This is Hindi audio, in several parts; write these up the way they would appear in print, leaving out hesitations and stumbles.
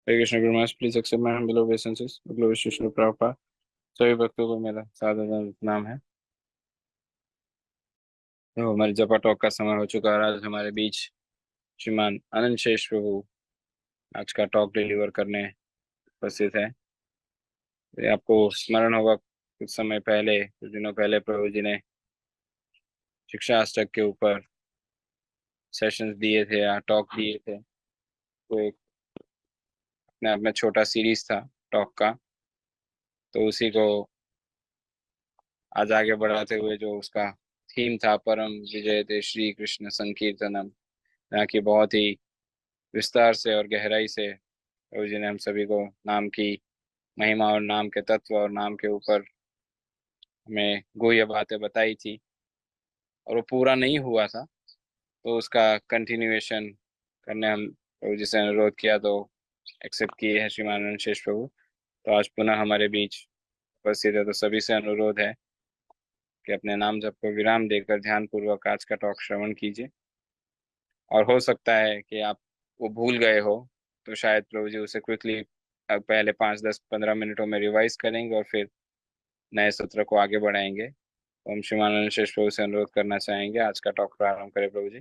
Hare Krishna Guru Maharaj, please accept my humble obeisances. Glory Srila Prabhupada. सभी भक्तों को मेरा सादर नाम है। तो हमारे जपा टॉक का समय हो चुका है और आज हमारे बीच श्रीमान अनंत शेष प्रभु आज का टॉक डिलीवर करने उपस्थित है। ये आपको स्मरण होगा, कुछ समय पहले, कुछ दिनों पहले प्रभु जी ने शिक्षा अष्टक के ऊपर सेशंस दिए थे या टॉक दिए थे। तो एक अपने आप में छोटा सीरीज था टॉक का, तो उसी को आज आगे बढ़ाते हुए जो उसका थीम था, परम विजयते श्री कृष्ण संकीर्तनम, यहाँ की बहुत ही विस्तार से और गहराई से प्रभु जी ने हम सभी को नाम की महिमा और नाम के तत्व और नाम के ऊपर हमें गुह्य बातें बताई थी। और वो पूरा नहीं हुआ था, तो उसका कंटिन्यूएशन करने हम प्रभु जी से अनुरोध किया, तो एक्सेप्ट किए हैं श्रीमान अनंत शेष प्रभु। तो आज पुनः हमारे बीच उपस्थित है, तो सभी से अनुरोध है कि अपने नाम जप को विराम देकर ध्यान पूर्वक आज का टॉक श्रवण कीजिए। और हो सकता है कि आप वो भूल गए हो, तो शायद प्रभु जी उसे क्विकली पहले 5, 10, 15 मिनटों में रिवाइज करेंगे और फिर नए सत्र को आगे बढ़ाएंगे। तो हम श्रीमान अनशेष प्रभु से अनुरोध करना चाहेंगे, आज का टॉक प्रारंभ करें प्रभु जी।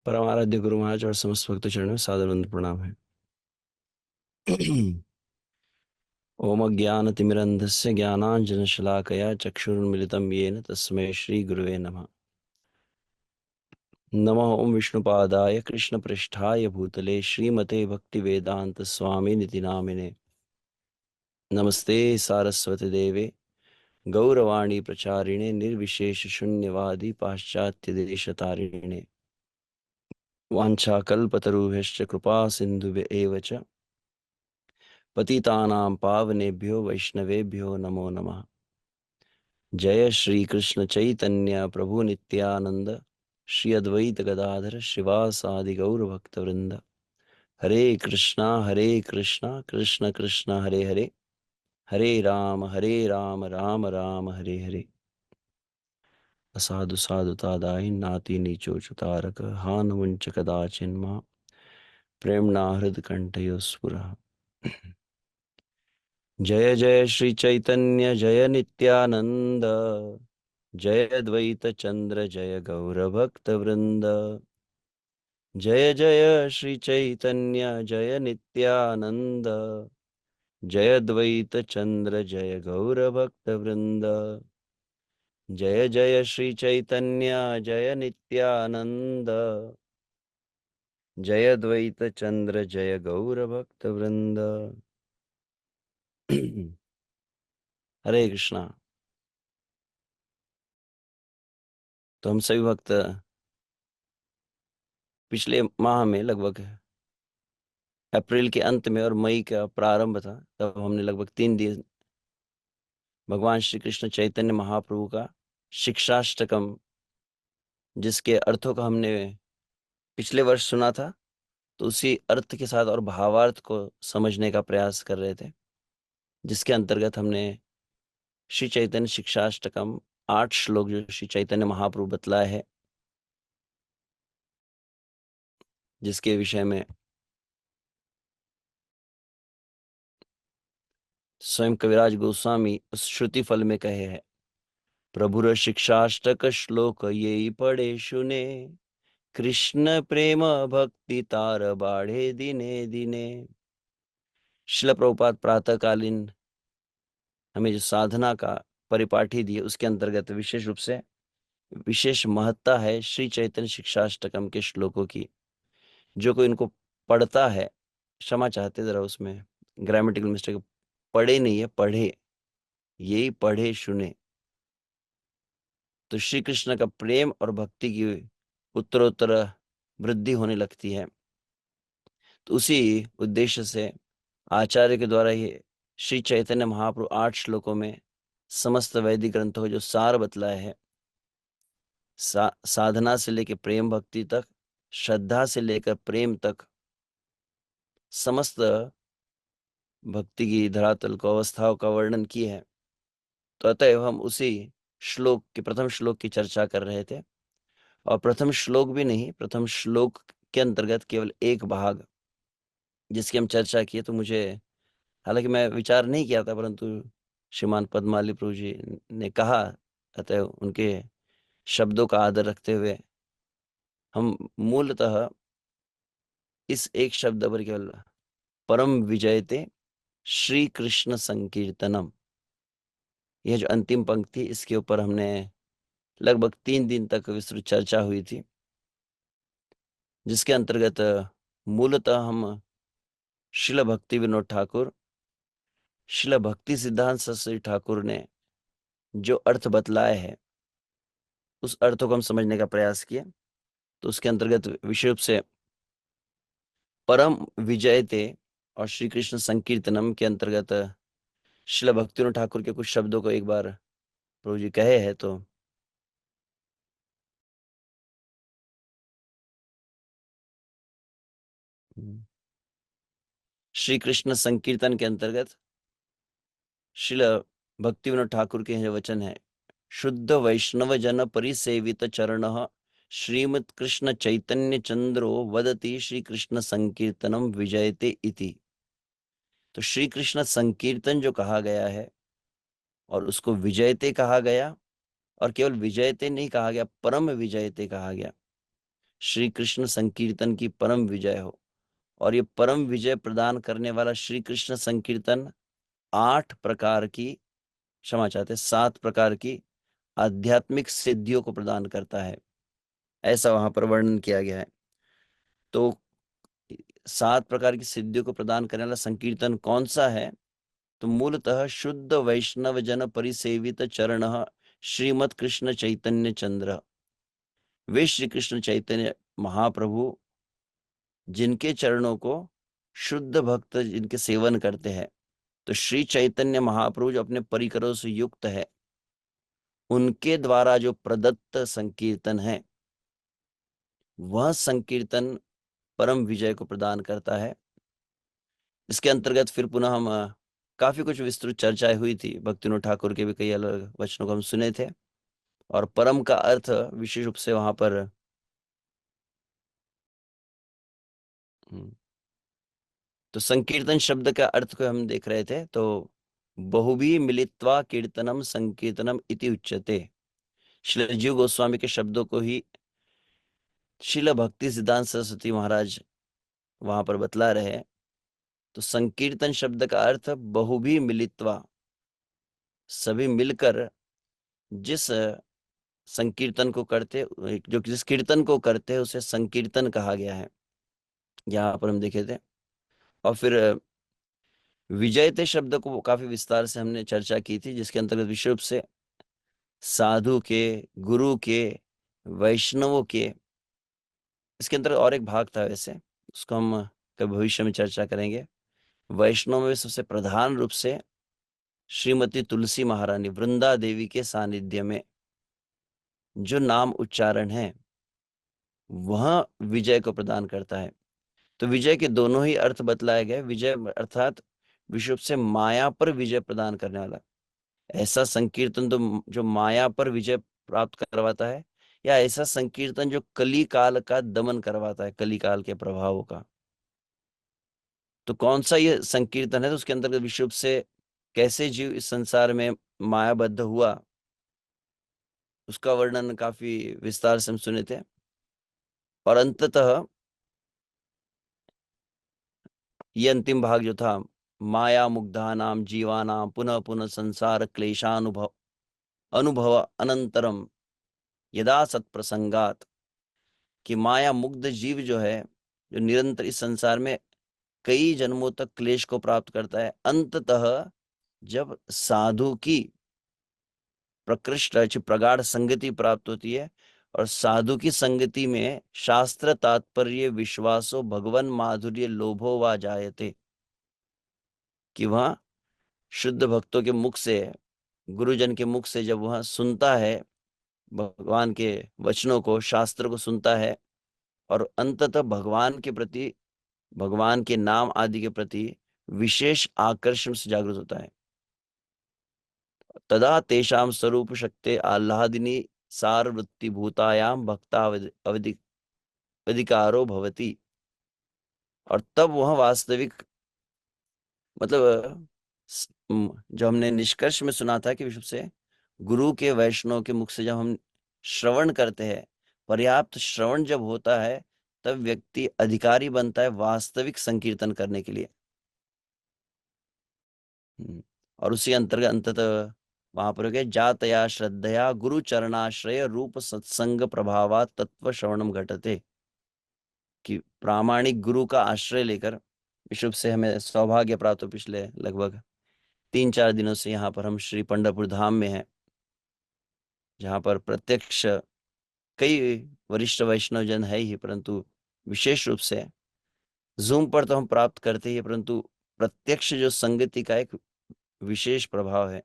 परम आराध्य गुरु महाराज और समस्त भक्त चरणों में सादर वंदन प्रणाम है। ओम ज्ञानतिमिरन्धस्य ज्ञानाञ्जनशलाकया चक्षुरुन्मिलितं येन तस्मै श्रीगुरुवे नमः। नमः ओम विष्णुपादाय कृष्णपृष्ठाय भूतले श्रीमते भक्तिवेदांत स्वामिनिति नामिने। नमस्ते सारस्वती देवे गौरवाणी प्रचारिणे निर्विशेष शून्यवादी पाश्चात्य देशतारिणे। वाञ्छाकल्पतरुभ्यश्च कृपा सिन्धुभ्य एव च पतितानां पावनेभ्यो वैष्णवेभ्यो नमो नमः। जय श्री कृष्ण चैतन्य प्रभु नित्यानंद श्री अद्वैत गदाधर श्रीवासादि गौर भक्त वृंद। हरे कृष्णा कृष्ण कृष्ण हरे हरे, हरे राम राम राम हरे हरे। असाधु साधु तादाई नाति नीचो चुतारक हान मुंच कदाचिन्मा प्रेमणा हृद कंठयो स्फुरः। जय जय श्री चैतन्य जय नित्यानंद जय अद्वैत चंद्र जय गौर भक्त वृंद। जय जय श्री चैतन्य जय नित्यानंद जय अद्वैत चंद्र जय गौर भक्त वृंद। जय जय श्री चैतन्य जय नित्यानंद जय अद्वैत चंद्र जय गौर भक्त वृंद। हरे कृष्णा। तो हम सभी भक्त पिछले माह में लगभग अप्रैल के अंत में और मई का प्रारंभ था, तब हमने लगभग 3 दिन भगवान श्री कृष्ण चैतन्य महाप्रभु का शिक्षाष्टकम, जिसके अर्थों का हमने पिछले वर्ष सुना था, तो उसी अर्थ के साथ और भावार्थ को समझने का प्रयास कर रहे थे, जिसके अंतर्गत हमने श्री चैतन्य शिक्षाष्टकम 8 श्लोक जो श्री चैतन्य महाप्रभु बतलाए है, जिसके विषय में स्वयं कविराज गोस्वामी उस श्रुति फल में कहे हैं, प्रभुर शिक्षाष्टक श्लोक ये पढ़े सुने कृष्ण प्रेम भक्ति तार बाढ़े दिने दिने। शिल प्रभुपाद प्रातःकालीन हमें जो साधना का परिपाठी दिए, उसके अंतर्गत विशेष रूप से विशेष महत्ता है श्री चैतन्य शिक्षाष्टकम के श्लोकों की। जो कोई इनको पढ़ता है, क्षमा चाहते जरा उसमें ग्रामेटिकल मिस्टेक, पढ़े नहीं है पढ़े, यही पढ़े सुने, तो श्री कृष्ण का प्रेम और भक्ति की उत्तरोत्तर वृद्धि होने लगती है। तो उसी उद्देश्य से आचार्य के द्वारा ये श्री चैतन्य महाप्रभु 8 श्लोकों में समस्त वैदिक ग्रंथों का जो सार बतलाया है, साधना से लेकर प्रेम भक्ति तक, श्रद्धा से लेकर प्रेम तक, समस्त भक्ति की धरातल को अवस्थाओं का वर्णन किए है। तो अतएव हम उसी श्लोक के प्रथम श्लोक की चर्चा कर रहे थे, और प्रथम श्लोक भी नहीं, प्रथम श्लोक के अंतर्गत केवल एक भाग जिसकी हम चर्चा किए, तो मुझे, हालांकि मैं विचार नहीं किया था, परंतु श्रीमान पद्माली प्रभु जी ने कहा, अतः उनके शब्दों का आदर रखते हुए हम मूलतः इस एक शब्द पर केवल परम विजयते श्री कृष्ण संकीर्तनम, यह जो अंतिम पंक्ति, इसके ऊपर हमने लगभग 3 दिन तक विस्तृत चर्चा हुई थी, जिसके अंतर्गत मूलतः हम शिल भक्ति विनोद ठाकुर, शिल भक्ति सिद्धांत सरस्वती ठाकुर ने जो अर्थ बतलाए हैं, उस अर्थों को हम समझने का प्रयास किया। तो उसके अंतर्गत विशेष रूप से परम विजयते और श्री कृष्ण संकीर्तनम के अंतर्गत शिल भक्ति विनोद ठाकुर के कुछ शब्दों को एक बार प्रभु जी कहे हैं। तो श्री कृष्ण संकीर्तन के अंतर्गत शिल भक्ति विनोद ठाकुर के यह वचन है, शुद्ध वैष्णव जन परिसेवित चरण श्रीमत् कृष्ण चैतन्य चंद्रो वदति श्री कृष्ण संकीर्तनम विजयते इति। तो श्री कृष्ण संकीर्तन जो कहा गया है और उसको विजयते कहा गया, और केवल विजयते नहीं कहा गया, परम विजयते कहा गया। श्री कृष्ण संकीर्तन की परम विजय हो, और ये परम विजय प्रदान करने वाला श्री कृष्ण संकीर्तन 8 प्रकार की, क्षमा चाहते 7 प्रकार की आध्यात्मिक सिद्धियों को प्रदान करता है, ऐसा वहां पर वर्णन किया गया है। तो 7 प्रकार की सिद्धियों को प्रदान करने वाला संकीर्तन कौन सा है? तो मूलतः शुद्ध वैष्णव जन परिसेवित चरण श्रीमद कृष्ण चैतन्य चंद्र, वे श्री कृष्ण चैतन्य महाप्रभु जिनके चरणों को शुद्ध भक्त जिनके सेवन करते हैं, तो श्री चैतन्य महाप्रभु जो अपने परिकरों से युक्त है, उनके द्वारा जो प्रदत्त संकीर्तन है, वह संकीर्तन परम विजय को प्रदान करता है। इसके अंतर्गत फिर पुनः हम काफी कुछ विस्तृत चर्चाएं हुई थी, भक्तिविनोद ठाकुर के भी कई अलग वचनों को हम सुने थे, और परम का अर्थ विशेष रूप से वहां पर हम्म, तो संकीर्तन शब्द का अर्थ को हम देख रहे थे। तो बहुभी मिलित्वा कीर्तनम संकीर्तनम इति उच्यते, श्रील जीव गोस्वामी के शब्दों को ही श्रील भक्ति सिद्धांत सरस्वती महाराज वहां पर बतला रहे हैं। तो संकीर्तन शब्द का अर्थ बहुभी मिलित्वा, सभी मिलकर जिस संकीर्तन को करते, जो जिस कीर्तन को करते हैं उसे संकीर्तन कहा गया है, यहाँ पर हम देखे थे। और फिर विजयते शब्द को काफी विस्तार से हमने चर्चा की थी, जिसके अंतर्गत विशेष रूप से साधु के, गुरु के, वैष्णवों के, इसके अंदर और एक भाग था वैसे, उसको हम कभी भविष्य में चर्चा करेंगे। वैष्णव में सबसे प्रधान रूप से श्रीमती तुलसी महारानी वृंदा देवी के सानिध्य में जो नाम उच्चारण है, वह विजय को प्रदान करता है। तो विजय के दोनों ही अर्थ बतलाए गए। विजय अर्थात विश्व से माया पर विजय प्रदान करने वाला ऐसा संकीर्तन, तो जो माया पर विजय प्राप्त करवाता है, या ऐसा संकीर्तन जो कली काल का दमन करवाता है, कली काल के प्रभावों का। तो कौन सा ये संकीर्तन है? तो उसके अंतर्गत विश्व से कैसे जीव इस संसार में मायाबद्ध हुआ, उसका वर्णन काफी विस्तार से हम सुने थे। और अंततः ये अंतिम भाग जो था, माया मुग्धा नाम जीवानाम पुनः पुनः संसार क्लेशानुभव अनुभव अनंतरम यदा सत्प्रसंगात, कि माया मुग्ध जीव जो है, जो निरंतर इस संसार में कई जन्मों तक क्लेश को प्राप्त करता है, अंततः जब साधु की प्रकृष्ट प्रगाढ़ संगति प्राप्त होती है, और साधु की संगति में शास्त्र तात्पर्य विश्वासो भगवन माधुर्य लोभो वा जायते, कि वह शुद्ध भक्तों के मुख से, गुरुजन के मुख से जब वह सुनता है भगवान के वचनों को, शास्त्र को सुनता है, और अंततः भगवान के प्रति, भगवान के नाम आदि के प्रति विशेष आकर्षण से जागृत होता है, तदा तेषाम स्वरूप शक्ति आह्लादिनी सार वृत्ति भूतायाम भक्ता अधिकारो भवति। और तब वह वास्तविक, मतलब जो हमने निष्कर्ष में सुना था कि विश्व से गुरु के, वैष्णव के मुख से जब हम श्रवण करते हैं, पर्याप्त श्रवण जब होता है, तब व्यक्ति अधिकारी बनता है वास्तविक संकीर्तन करने के लिए। और उसी अंतर्गत अंततः वहां पर हो गया, जातया श्रद्धया गुरु चरणाश्रय रूप सत्संग प्रभावा तत्व श्रवणम घटते, कि प्रामाणिक गुरु का आश्रय लेकर विश्व से हमें सौभाग्य प्राप्त हो। पिछले लगभग 3-4 दिनों से यहाँ पर हम श्री पंढरपुर धाम में हैं, जहाँ पर प्रत्यक्ष कई वरिष्ठ वैष्णव जन है ही, परंतु विशेष रूप से जूम पर तो हम प्राप्त करते ही हैं, परंतु प्रत्यक्ष जो संगति का एक विशेष प्रभाव है।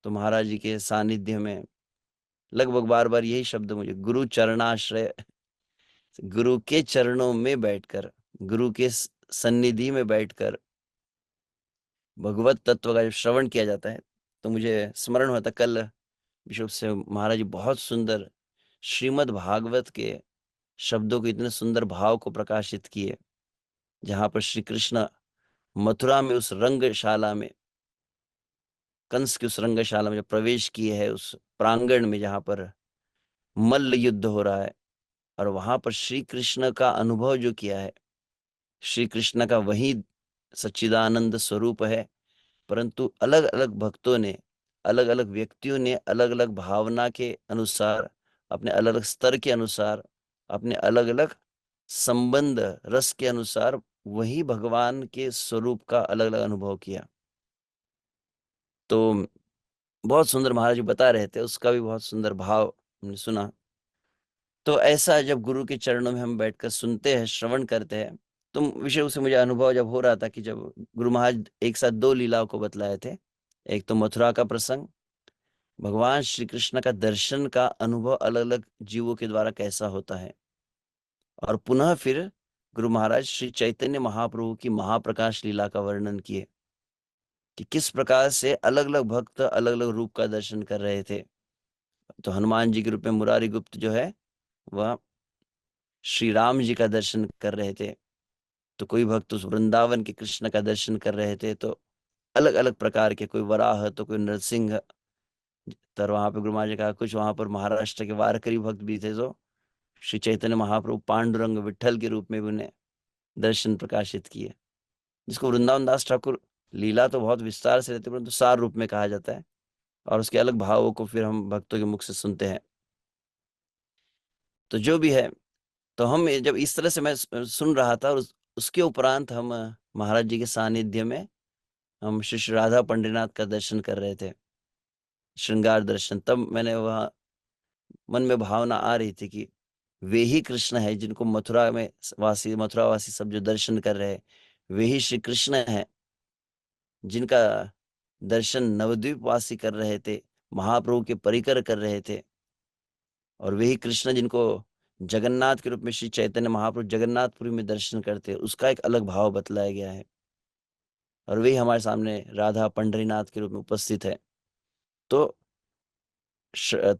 तो महाराज जी के सानिध्य में लगभग बार बार यही शब्द मुझे, गुरु चरणाश्रय, गुरु के चरणों में बैठकर, गुरु के सन्निधि में बैठकर भगवत तत्व का जब श्रवण किया जाता है, तो मुझे स्मरण हुआ था कल विशुभ से महाराज जी बहुत सुंदर श्रीमद् भागवत के शब्दों को, इतने सुंदर भाव को प्रकाशित किए, जहां पर श्री कृष्ण मथुरा में उस रंगशाला में, कंस की उस रंगशाला में जब प्रवेश किए है, उस प्रांगण में जहां पर मल्ल युद्ध हो रहा है, और वहां पर श्री कृष्ण का अनुभव जो किया है, श्री कृष्ण का वही सच्चिदानंद स्वरूप है, परंतु अलग अलग भक्तों ने, अलग अलग व्यक्तियों ने अलग अलग भावना के अनुसार, अपने अलग अलग स्तर के अनुसार, अपने अलग अलग संबंध रस के अनुसार वही भगवान के स्वरूप का अलग अलग अनुभव किया। तो बहुत सुंदर महाराज जी बता रहे थे, उसका भी बहुत सुंदर भाव हमने सुना। तो ऐसा जब गुरु के चरणों में हम बैठकर सुनते हैं, श्रवण करते हैं, तो विषय से मुझे अनुभव जब हो रहा था कि जब गुरु महाराज एक साथ दो लीलाओं को बतलाए थे, एक तो मथुरा का प्रसंग, भगवान श्री कृष्ण का दर्शन का अनुभव अलग अलग जीवों के द्वारा कैसा होता है, और पुनः फिर गुरु महाराज श्री चैतन्य महाप्रभु की महाप्रकाश लीला का वर्णन किए, कि किस प्रकार से अलग अलग भक्त अलग अलग रूप का दर्शन कर रहे थे। तो हनुमान जी के रूप में मुरारी गुप्त जो है, वह श्री राम जी का दर्शन कर रहे थे। तो कोई भक्त उस वृंदावन के कृष्ण का दर्शन कर रहे थे, तो अलग अलग प्रकार के, कोई वराह तो कोई नरसिंह। तर वहां पे गुरु महाराज ने कहा कुछ वहां पर महाराष्ट्र के वारकरी भक्त भी थे, जो श्री चैतन्य महाप्रभु पांडुरंग विट्ठल के रूप में भी उन्हें दर्शन प्रकाशित किए, जिसको वृंदावन दास ठाकुर लीला तो बहुत विस्तार से रहते, परंतु सार रूप में कहा जाता है, और उसके अलग भावों को फिर हम भक्तों के मुख से सुनते हैं। तो जो भी है, तो हम जब इस तरह से मैं सुन रहा था, और उसके उपरांत हम महाराज जी के सानिध्य में हम श्री श्री राधा पंडितनाथ का दर्शन कर रहे थे, श्रृंगार दर्शन। तब मैंने वह मन में भावना आ रही थी कि वे ही कृष्ण है जिनको मथुरा वासी सब जो दर्शन कर रहे हैं, वे ही श्री कृष्ण है जिनका दर्शन नवद्वीप वासी कर रहे थे, महाप्रभु के परिकर कर रहे थे। और वही कृष्ण जिनको जगन्नाथ के रूप में श्री चैतन्य महाप्रभु जगन्नाथपुरी में दर्शन करते हैं, उसका एक अलग भाव बतलाया गया है, और वही हमारे सामने राधा पंढरीनाथ के रूप में उपस्थित है। तो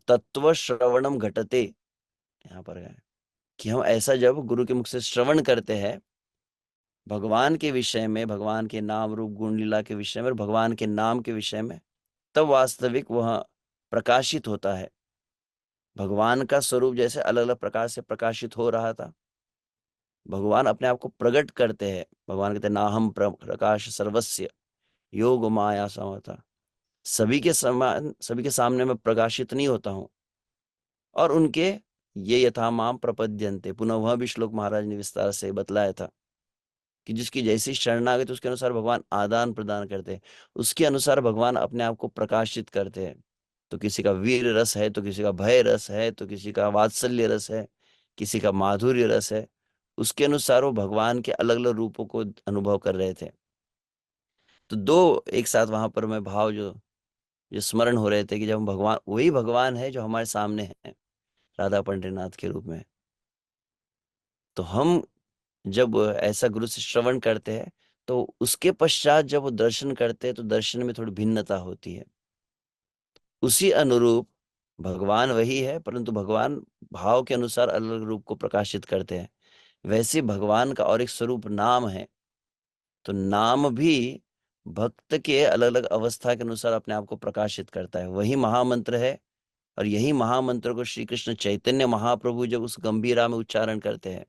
तत्व श्रवणम घटते, यहाँ पर है कि हम ऐसा जब गुरु के मुख से श्रवण करते हैं भगवान के विषय में, भगवान के नाम रूप गुण लीला के विषय में, और भगवान के नाम के विषय में, तब वास्तविक वह प्रकाशित होता है। भगवान का स्वरूप जैसे अलग अलग प्रकार से प्रकाशित हो रहा था, भगवान अपने आप को प्रकट करते हैं। भगवान कहते हैं नाहम प्रकाश सर्वस्य योग माया समता, सभी के समान, सभी के सामने मैं प्रकाशित नहीं होता हूँ। और उनके ये यथा माम प्रपद्यन्ते, पुनः वह भी श्लोक महाराज ने विस्तार से बतलाया था कि जिसकी जैसी शरणागति उसके अनुसार भगवान आदान प्रदान करते हैं, उसके अनुसार भगवान अपने आप को प्रकाशित करते हैं। तो किसी का वीर रस है, तो किसी का भय रस है, तो किसी का वात्सल्य रस है, किसी का माधुर्य रस है, उसके अनुसार वो भगवान के अलग अलग रूपों को अनुभव कर रहे थे। तो दो एक साथ वहां पर मैं भाव जो जो स्मरण हो रहे थे कि जब हम भगवान, वही भगवान है जो हमारे सामने है राधा पंडितनाथ के रूप में। तो हम जब ऐसा गुरु से श्रवण करते हैं, तो उसके पश्चात जब वो दर्शन करते हैं, तो दर्शन में थोड़ी भिन्नता होती है। उसी अनुरूप भगवान वही है, परंतु भगवान भाव के अनुसार अलग अलग रूप को प्रकाशित करते हैं। वैसे भगवान का और एक स्वरूप नाम है। तो नाम भी भक्त के अलग अलग अवस्था के अनुसार अपने आप को प्रकाशित करता है, वही महामंत्र है। और यही महामंत्र को श्री कृष्ण चैतन्य महाप्रभु जब उस गंभीरा में उच्चारण करते हैं,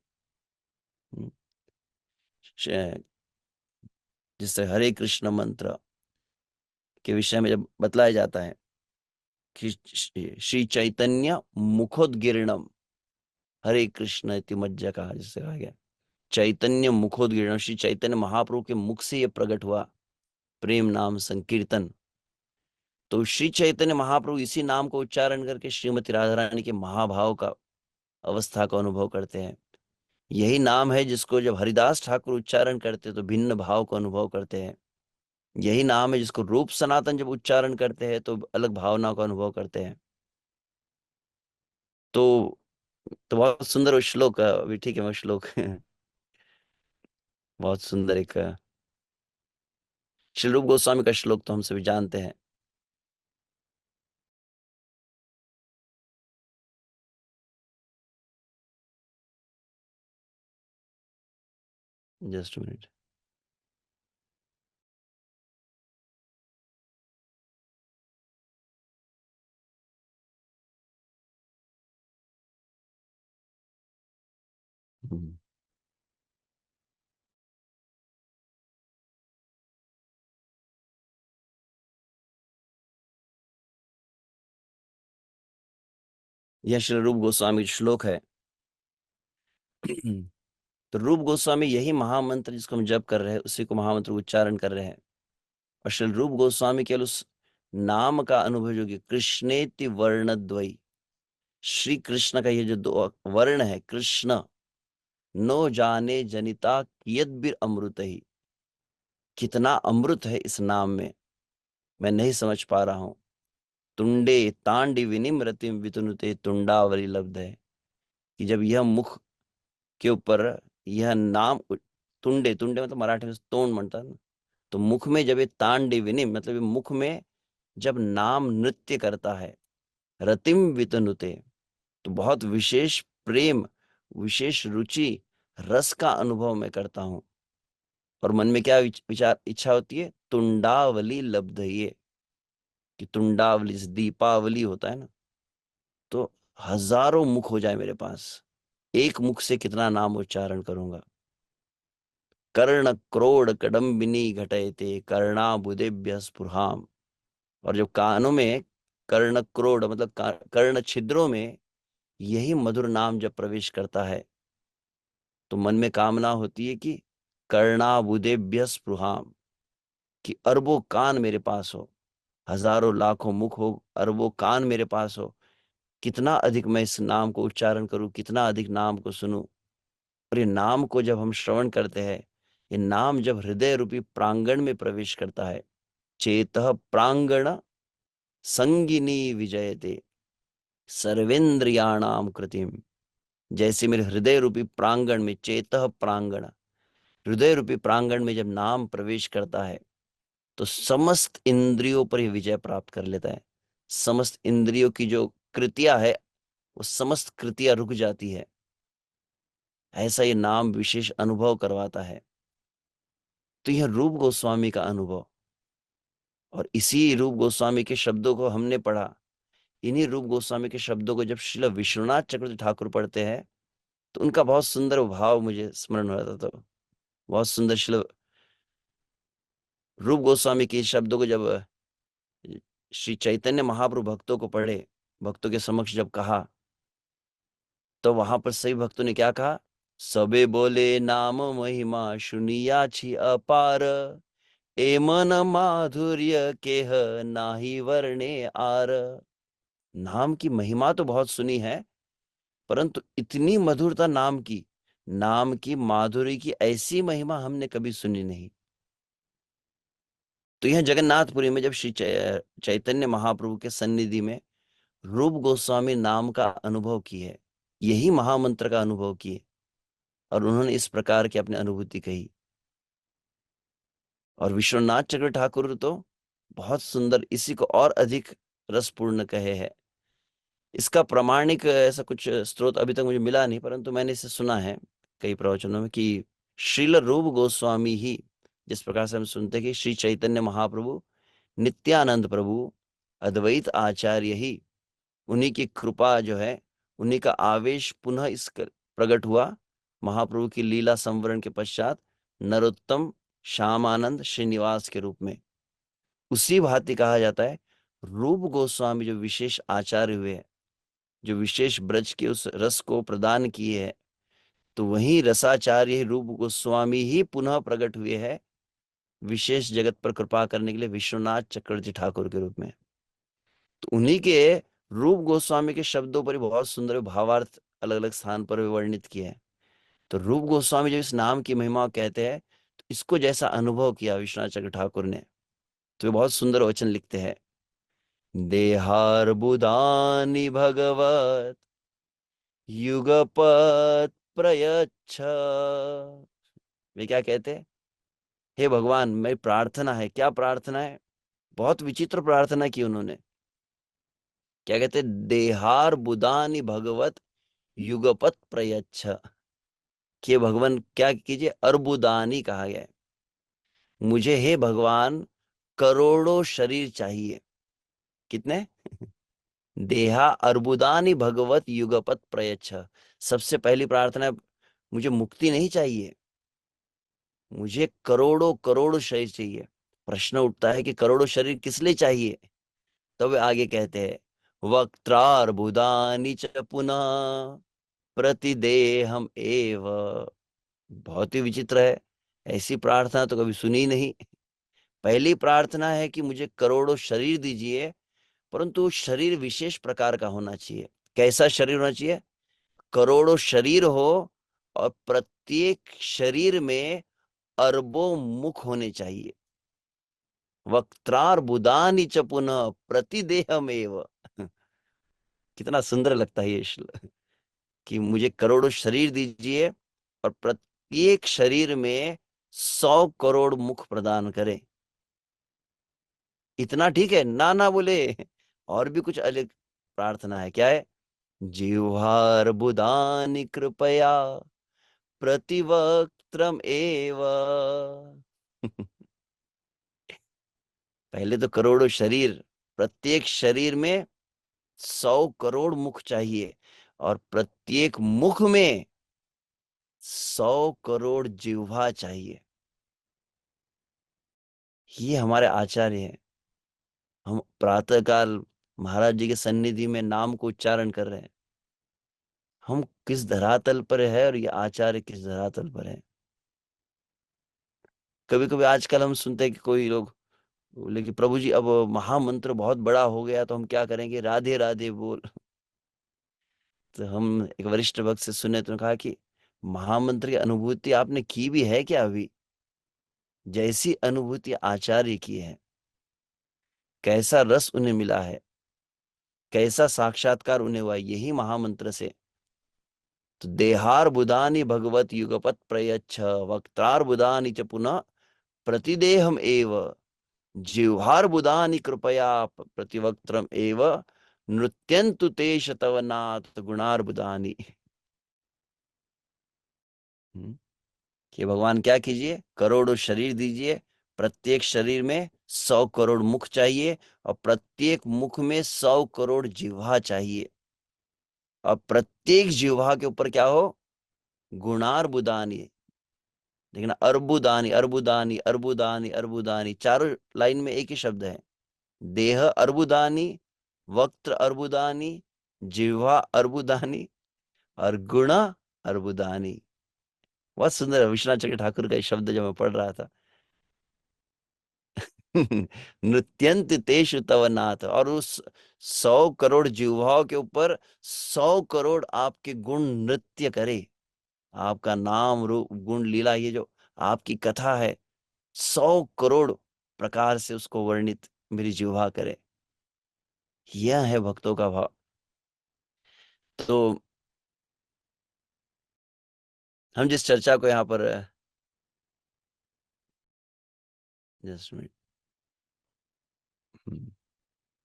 हम्म, श- जिससे हरे कृष्ण मंत्र के विषय में जब बतलाया जाता है कि श्री चैतन्य मुखोद्गीर्णम हरे कृष्ण इति मज्जा कहा, जिससे कहा गया चैतन्य मुखोद्गीर्णम, श्री चैतन्य महाप्रभु के मुख से यह प्रकट हुआ प्रेम नाम संकीर्तन। तो श्री चैतन्य महाप्रभु इसी नाम को उच्चारण करके श्रीमती राधा रानी के महाभाव का अवस्था को अनुभव करते हैं। यही नाम है जिसको जब हरिदास ठाकुर उच्चारण करते हैं तो भिन्न भाव को अनुभव करते हैं। यही नाम है जिसको रूप सनातन जब उच्चारण करते हैं तो अलग भावना का अनुभव करते हैं। तो बहुत सुंदर वो श्लोक अभी, ठीक है, वो श्लोक बहुत सुंदर एक श्री रूप गोस्वामी का श्लोक तो हम सभी जानते हैं। Just minute. यह श्री रूप गोस्वामी श्लोक है। तो रूप गोस्वामी यही महामंत्र जिसको हम जप कर रहे हैं उसी को महामंत्र उच्चारण कर रहे हैं। और श्री रूप गोस्वामी केवल उस नाम का अनुभव जो कि कृष्णेति वर्णद्वयी, श्री कृष्ण का ये जो दो वर्ण है कृष्ण, नो जाने जनिता कियद्बिर अमृत ही, कितना अमृत है इस नाम में मैं नहीं समझ पा रहा हूं। तुंडे तांडि विनिम्रतिम वितनुते तुंडावली लब्ध है, कि जब यह मुख के ऊपर यह नाम तुंडे, तुंडे मतलब मराठी में तोंड म्हणता है ना, तो मुख में जब ये तांडे विनिम मतलब ये मुख में जब नाम नृत्य करता है, रतिम वितनुते, तो बहुत विशेष प्रेम, विशेष रुचि, रस का अनुभव मैं करता हूं। और मन में क्या विचार इच्छा होती है, तुंडावली लब्ध ये, कि तुंडावली जैसे दीपावली होता है ना, तो हजारों मुख हो जाए मेरे पास, एक मुख से कितना नाम उच्चारण करूंगा। कर्ण क्रोड़ कडम्बिनी घटयते कर्णाबुदेभ्य स्पृहाम। और जब कानों में कर्ण क्रोड़ मतलब कर्ण छिद्रों में यही मधुर नाम जब प्रवेश करता है तो मन में कामना होती है कि कर्णाबुदेभ्य स्पृहाम, कि अरबों कान मेरे पास हो, हजारों लाखों मुख हो, अरबों कान मेरे पास हो, कितना अधिक मैं इस नाम को उच्चारण करूं, कितना अधिक नाम को सुनूं। और ये नाम को जब हम श्रवण करते हैं, ये नाम जब हृदय रूपी प्रांगण में प्रवेश करता है, चेतः प्रांगण संगिनी विजयते सर्वेंद्रियाणाम कृतिम, जैसे मेरे हृदय रूपी प्रांगण में, चेतः प्रांगण, हृदय रूपी प्रांगण में जब नाम प्रवेश करता है तो समस्त इंद्रियों पर यह विजय प्राप्त कर लेता है। समस्त इंद्रियों की जो कृतियां है वो समस्त कृतियां रुक जाती है। ऐसा ये नाम विशेष अनुभव करवाता है। तो यह रूप गोस्वामी का अनुभव, और इसी रूप गोस्वामी के शब्दों को हमने पढ़ा। इन्हीं रूप गोस्वामी के शब्दों को जब श्रील विश्वनाथ चक्रवर्ती ठाकुर पढ़ते हैं तो उनका बहुत सुंदर भाव मुझे स्मरण हो जाता। तो बहुत सुंदर श्रील रूप गोस्वामी के शब्दों को जब श्री चैतन्य महाप्रभु भक्तों को पढ़े, भक्तों के समक्ष जब कहा, तो वहां पर सही भक्तों ने क्या कहा, सबे बोले नाम महिमा सुनिया छी अपार, ए मन माधुर्य केह नाही वर्णे आर। नाम की महिमा तो बहुत सुनी है, परंतु इतनी मधुरता नाम की, नाम की माधुरी की ऐसी महिमा हमने कभी सुनी नहीं। तो यह जगन्नाथपुरी में जब श्री चैतन्य महाप्रभु के सन्निधि में रूप गोस्वामी नाम का अनुभव किए, यही महामंत्र का अनुभव किए, और उन्होंने इस प्रकार की अपनी अनुभूति कही। और विश्वनाथ चक्र ठाकुर तो बहुत सुंदर इसी को और अधिक रसपूर्ण कहे है। इसका प्रामाणिक ऐसा कुछ स्रोत अभी तक मुझे मिला नहीं, परंतु मैंने इसे सुना है। कई प्रवचनों में कि श्रील रूप गोस्वामी ही, जिस प्रकार से हम सुनते हैं कि श्री चैतन्य महाप्रभु, नित्यानंद प्रभु, अद्वैत आचार्य ही, उन्हीं की कृपा जो है, उन्हीं का आवेश पुनः प्रकट हुआ महाप्रभु की लीला संवरण के पश्चात नरोत्तम श्यामानंद श्रीनिवास के रूप में। उसी भांति कहा जाता है रूप गोस्वामी जो विशेष आचार्य हुए हैं, जो विशेष ब्रज के उस रस को प्रदान किए हैं, तो वही रसाचार्य रूप गोस्वामी ही पुनः प्रकट हुए हैं विशेष जगत पर कृपा करने के लिए विश्वनाथ चक्रवर्ती ठाकुर के रूप में। तो उन्हीं के रूप गोस्वामी के शब्दों पर ही बहुत सुंदर भावार्थ अलग अलग स्थान पर वर्णित किए हैं। तो रूप गोस्वामी जो इस नाम की महिमा कहते हैं, तो इसको जैसा अनुभव किया विश्वनाथ चक्र ठाकुर ने, तो वे बहुत सुंदर वचन लिखते हैं। देहार्बुदानि भगवत युगपत प्रयच्छ। वे क्या कहते हैं, हे भगवान, मेरी प्रार्थना है। क्या प्रार्थना है? बहुत विचित्र प्रार्थना की उन्होंने। क्या कहते हैं? देहार्बुदानि भगवत युगपत प्रयच्छ। कि भगवान क्या कीजिए, अर्बुदानी कहा गया है। मुझे हे भगवान करोड़ों शरीर चाहिए। कितने? देहा अर्बुदानी भगवत युगपत प्रयच्छ। सबसे पहली प्रार्थना है, मुझे मुक्ति नहीं चाहिए, मुझे करोड़ों करोड़ शरीर चाहिए। प्रश्न उठता है कि करोड़ों शरीर किस लिए चाहिए? तब वे आगे कहते हैं, वक्त्रार्बुदानी च पुनः प्रतिदेहम एव। बहुत ही विचित्र है, ऐसी प्रार्थना तो कभी सुनी नहीं। पहली प्रार्थना है कि मुझे करोड़ों शरीर दीजिए, परंतु शरीर विशेष प्रकार का होना चाहिए। कैसा शरीर होना चाहिए? करोड़ों शरीर हो और प्रत्येक शरीर में अरबों मुख होने चाहिए। वक्त्रार्बुदानि च पुनः प्रतिदेहमेव। कितना सुंदर लगता है ये श्लोक, कि मुझे करोड़ों शरीर दीजिए और प्रत्येक शरीर में 100 करोड़ मुख प्रदान करें। इतना ठीक है ना? ना बोले, और भी कुछ अलग प्रार्थना है। क्या है? जिह्वार्बुदानि कृपया प्रतिवक्त्रम एव। पहले तो करोड़ों शरीर, प्रत्येक शरीर में 100 करोड़ मुख चाहिए, और प्रत्येक मुख में 100 करोड़ जिह्वा चाहिए। ये हमारे आचार्य हैं। हम प्रातःकाल महाराज जी के सन्निधि में नाम को उच्चारण कर रहे हैं। हम किस धरातल पर है और ये आचार्य किस धरातल पर है। कभी कभी आजकल हम सुनते हैं कि कोई लोग बोले कि प्रभु जी अब महामंत्र बहुत बड़ा हो गया, तो हम क्या करेंगे, राधे राधे बोल। तो हम एक वरिष्ठ भक्त से सुने, तो कहा कि महामंत्र की अनुभूति आपने की भी है क्या अभी? जैसी अनुभूति आचार्य की है, कैसा रस उन्हें मिला है, कैसा साक्षात्कार उन्हें हुआ, यही महामंत्र से। तो देहार बुधानी भगवत युगपत प्रयच्छ वक्तार बुधानी च पुनः प्रतिदेहम एव जिह्वार बुधानी कृपया प्रतिवक्त्रम एव नृत्यंतु तेष तव नाथ गुणार बुधानी। कि भगवान क्या कीजिए, करोड़ों शरीर दीजिए, प्रत्येक शरीर में 100 करोड़ मुख चाहिए, और प्रत्येक मुख में 100 करोड़ जिह्वा चाहिए, और प्रत्येक जिह्वा के ऊपर क्या हो, गुणार बुदानी। देखना, अर्बुदानी अर्बुदानी अर्बुदानी अर्बुदानी, चारों लाइन में एक ही शब्द है। देह अर्बुदानी, वक्त्र अर्बुदानी, जिह्वा अर्बुदानी, और गुण अर्बुदानी। बहुत सुंदर है विश्वनाथ चक्र ठाकुर का ये शब्द जब मैं पढ़ रहा था। नृत्यंत तेषु तव नाथ, और उस 100 करोड़ जिह्वाओं के ऊपर 100 करोड़ आपके गुण नृत्य करे। आपका नाम रूप गुण लीला, ये जो आपकी कथा है, 100 करोड़ प्रकार से उसको वर्णित मेरी जिह्वा करे। यह है भक्तों का भाव। तो हम जिस चर्चा को यहाँ पर, जस्ट मिनट,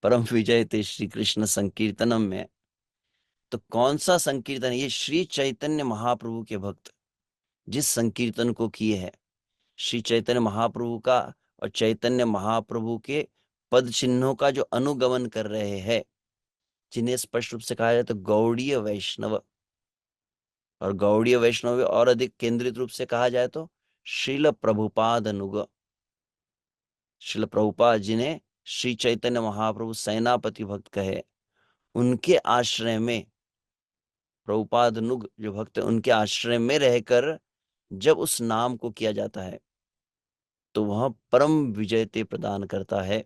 परम विजय थे श्री कृष्ण संकीर्तनम में, तो कौन सा संकीर्तन है? ये श्री चैतन्य महाप्रभु के भक्त जिस संकीर्तन को किए हैं, श्री चैतन्य महाप्रभु का और चैतन्य महाप्रभु के पद चिन्हों का जो अनुगमन कर रहे हैं, जिन्हें स्पष्ट रूप से कहा जाए तो गौड़ीय वैष्णव, और गौड़ीय वैष्णव और अधिक केंद्रित रूप से कहा जाए तो श्रील प्रभुपाद अनुग। श्रील प्रभुपाद जिन्हें श्री चैतन्य महाप्रभु सेनापति भक्त कहे, उनके आश्रय में, प्रभुपाद नुग जो भक्त है उनके आश्रय में रहकर जब उस नाम को किया जाता है तो वह परम विजयते प्रदान करता है।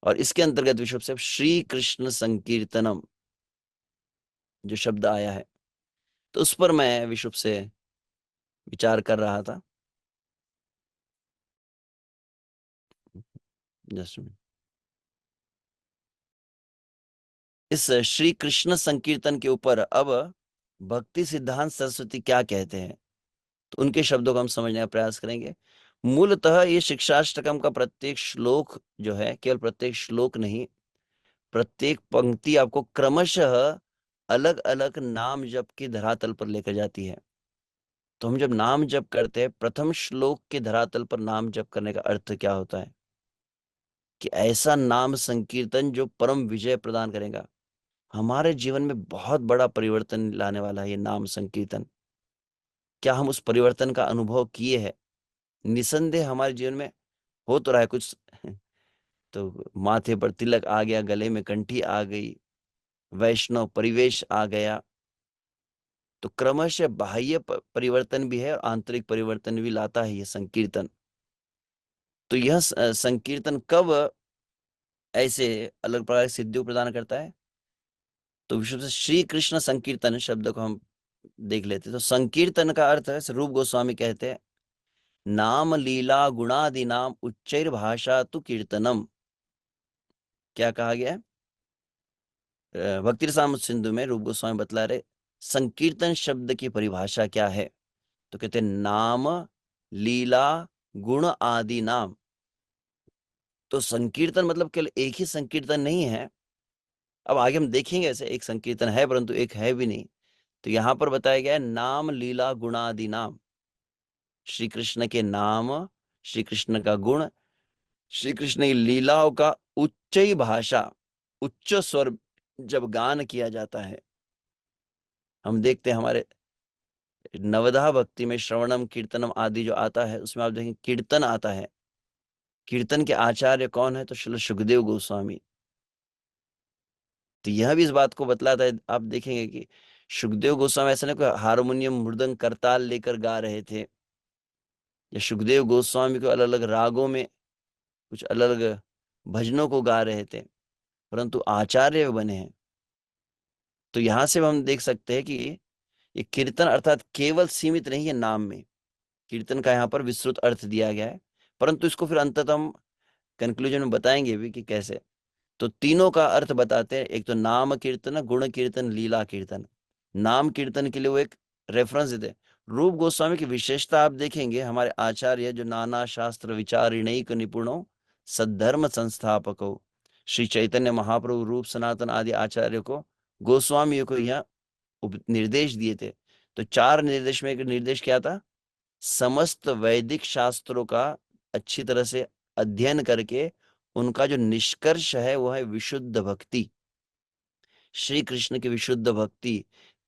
और इसके अंतर्गत विश्व से श्री कृष्ण संकीर्तनम जो शब्द आया है, तो उस पर मैं विश्व से विचार कर रहा था। जस्ट इस श्री कृष्ण संकीर्तन के ऊपर अब भक्ति सिद्धांत सरस्वती क्या कहते हैं, तो उनके शब्दों को हम समझने का प्रयास करेंगे। मूलतः ये शिक्षाष्टकम का प्रत्येक श्लोक जो है, केवल प्रत्येक श्लोक नहीं, प्रत्येक पंक्ति आपको क्रमशः अलग अलग नाम जप के धरातल पर लेकर जाती है। तो हम जब नाम जप करते हैं, प्रथम श्लोक के धरातल पर नाम जप करने का अर्थ क्या होता है कि ऐसा नाम संकीर्तन जो परम विजय प्रदान करेगा, हमारे जीवन में बहुत बड़ा परिवर्तन लाने वाला है ये नाम संकीर्तन। क्या हम उस परिवर्तन का अनुभव किए हैं? निसंदेह हमारे जीवन में हो तो रहा है कुछ। तो माथे पर तिलक आ गया, गले में कंठी आ गई, वैष्णव परिवेश आ गया, तो क्रमशः बाह्य परिवर्तन भी है और आंतरिक परिवर्तन भी लाता है ये संकीर्तन। तो यह संकीर्तन कब ऐसे अलग प्रकार की सिद्धियों प्रदान करता है, तो विशुद्ध से श्री कृष्ण संकीर्तन शब्द को हम देख लेते हैं। तो संकीर्तन का अर्थ है, रूप गोस्वामी कहते हैं, नाम लीला गुणादि नाम उच्चैर भाषा तु कीर्तनम। क्या कहा गया है भक्ति रसामृत सिंधु में? रूप गोस्वामी बतला रहे संकीर्तन शब्द की परिभाषा क्या है, तो कहते हैं नाम लीला गुण आदि नाम। तो संकीर्तन मतलब केवल एक ही संकीर्तन नहीं है, अब आगे हम देखेंगे ऐसे एक संकीर्तन है परंतु एक है भी नहीं। तो यहां पर बताया गया है नाम लीला गुणादि नाम, श्री कृष्ण के नाम, श्री कृष्ण का गुण, श्री कृष्ण की लीलाओं का उच्च भाषा, उच्च स्वर जब गान किया जाता है। हम देखते हैं हमारे नवधा भक्ति में श्रवणम कीर्तनम आदि जो आता है, उसमें आप देखेंगे कीर्तन आता है। कीर्तन के आचार्य कौन है? तो श्रील सुखदेव गोस्वामी। तो यह भी इस बात को बतलाता है, आप देखेंगे कि सुखदेव गोस्वामी ऐसा नहीं कोई हारमोनियम मृदंग करताल लेकर गा रहे थे, या सुखदेव गोस्वामी को अलग अलग रागों में कुछ अलग अलग भजनों को गा रहे थे, परंतु आचार्य बने हैं। तो यहां से हम देख सकते हैं कि ये कीर्तन अर्थात केवल सीमित नहीं है नाम में, कीर्तन का यहाँ पर विस्तृत अर्थ दिया गया है, परंतु इसको फिर अंततः हम कंक्लूजन में बताएंगे भी कि कैसे। तो तीनों का अर्थ बताते हैं, एक तो नाम कीर्तन, गुण कीर्तन, लीला कीर्तन। नाम कीर्तन के लिए वो एक रेफरेंस देते हैं। रूप गोस्वामी की विशेषता आप देखेंगे, हमारे आचार्य जो नाना शास्त्र विचारणिक निपुणों सद्धर्म संस्थापकों, श्री चैतन्य महाप्रभु रूप सनातन आदि आचार्य को, गोस्वामियों को यह निर्देश दिए थे। तो चार निर्देश में एक निर्देश क्या था? समस्त वैदिक शास्त्रों का अच्छी तरह से अध्ययन करके उनका जो निष्कर्ष है वो है विशुद्ध भक्ति, श्री कृष्ण की विशुद्ध भक्ति।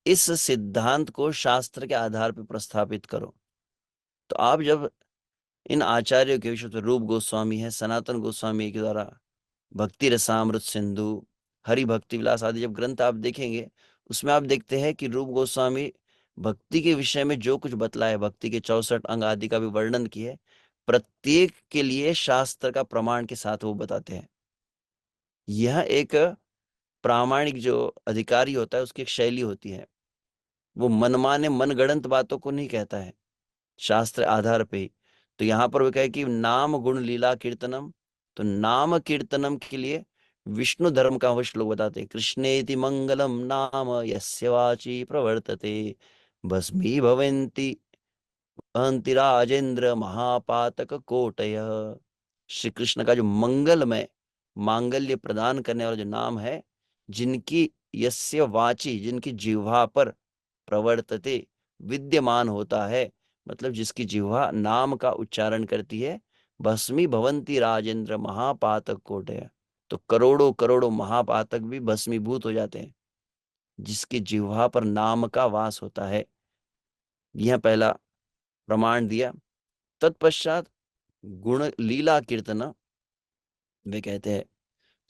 इस सिद्धांत को शास्त्र के आधार पर प्रस्थापित करो। तो आप जब इन आचार्यों के विशुद्ध, रूप गोस्वामी है, सनातन गोस्वामी के द्वारा भक्ति रसामृत सिंधु, हरि भक्ति विलास आदि जब ग्रंथ आप देखेंगे, उसमें आप देखते हैं कि रूप गोस्वामी भक्ति के विषय में जो कुछ बतलाया, भक्ति के 64 अंग आदि का भी वर्णन किए, प्रत्येक के लिए शास्त्र का प्रमाण के साथ वो बताते हैं। यह एक प्रामाणिक जो अधिकारी होता है उसकी एक शैली होती है, वो मनमाने मनगढ़ंत बातों को नहीं कहता है, शास्त्र आधार पे ही। तो यहाँ पर वो कहे कि नाम गुण लीला कीर्तनम, तो नाम कीर्तनम के लिए विष्णु धर्म का वो श्लोक बताते हैं, कृष्णेति मंगलम नाम यस्य वाची प्रवर्तते भस्मी भवन्ति अहंति राजेंद्र महापातक कोटय। श्री कृष्ण का जो मंगलमय मांगल्य प्रदान करने वाला जो नाम है, जिनकी यस्य वाची, जिनकी जिह्वा पर प्रवर्तते विद्यमान होता है, मतलब जिसकी जिह्वा नाम का उच्चारण करती है, भस्मी भवंती राजेंद्र महापातक कोटय। तो करोड़ों करोड़ों महापातक भी भस्मीभूत हो जाते हैं जिसकी जिह्वा पर नाम का वास होता है। यह पहला प्रमाण दिया। तत्पश्चात गुण लीला कीर्तन, वे कहते हैं,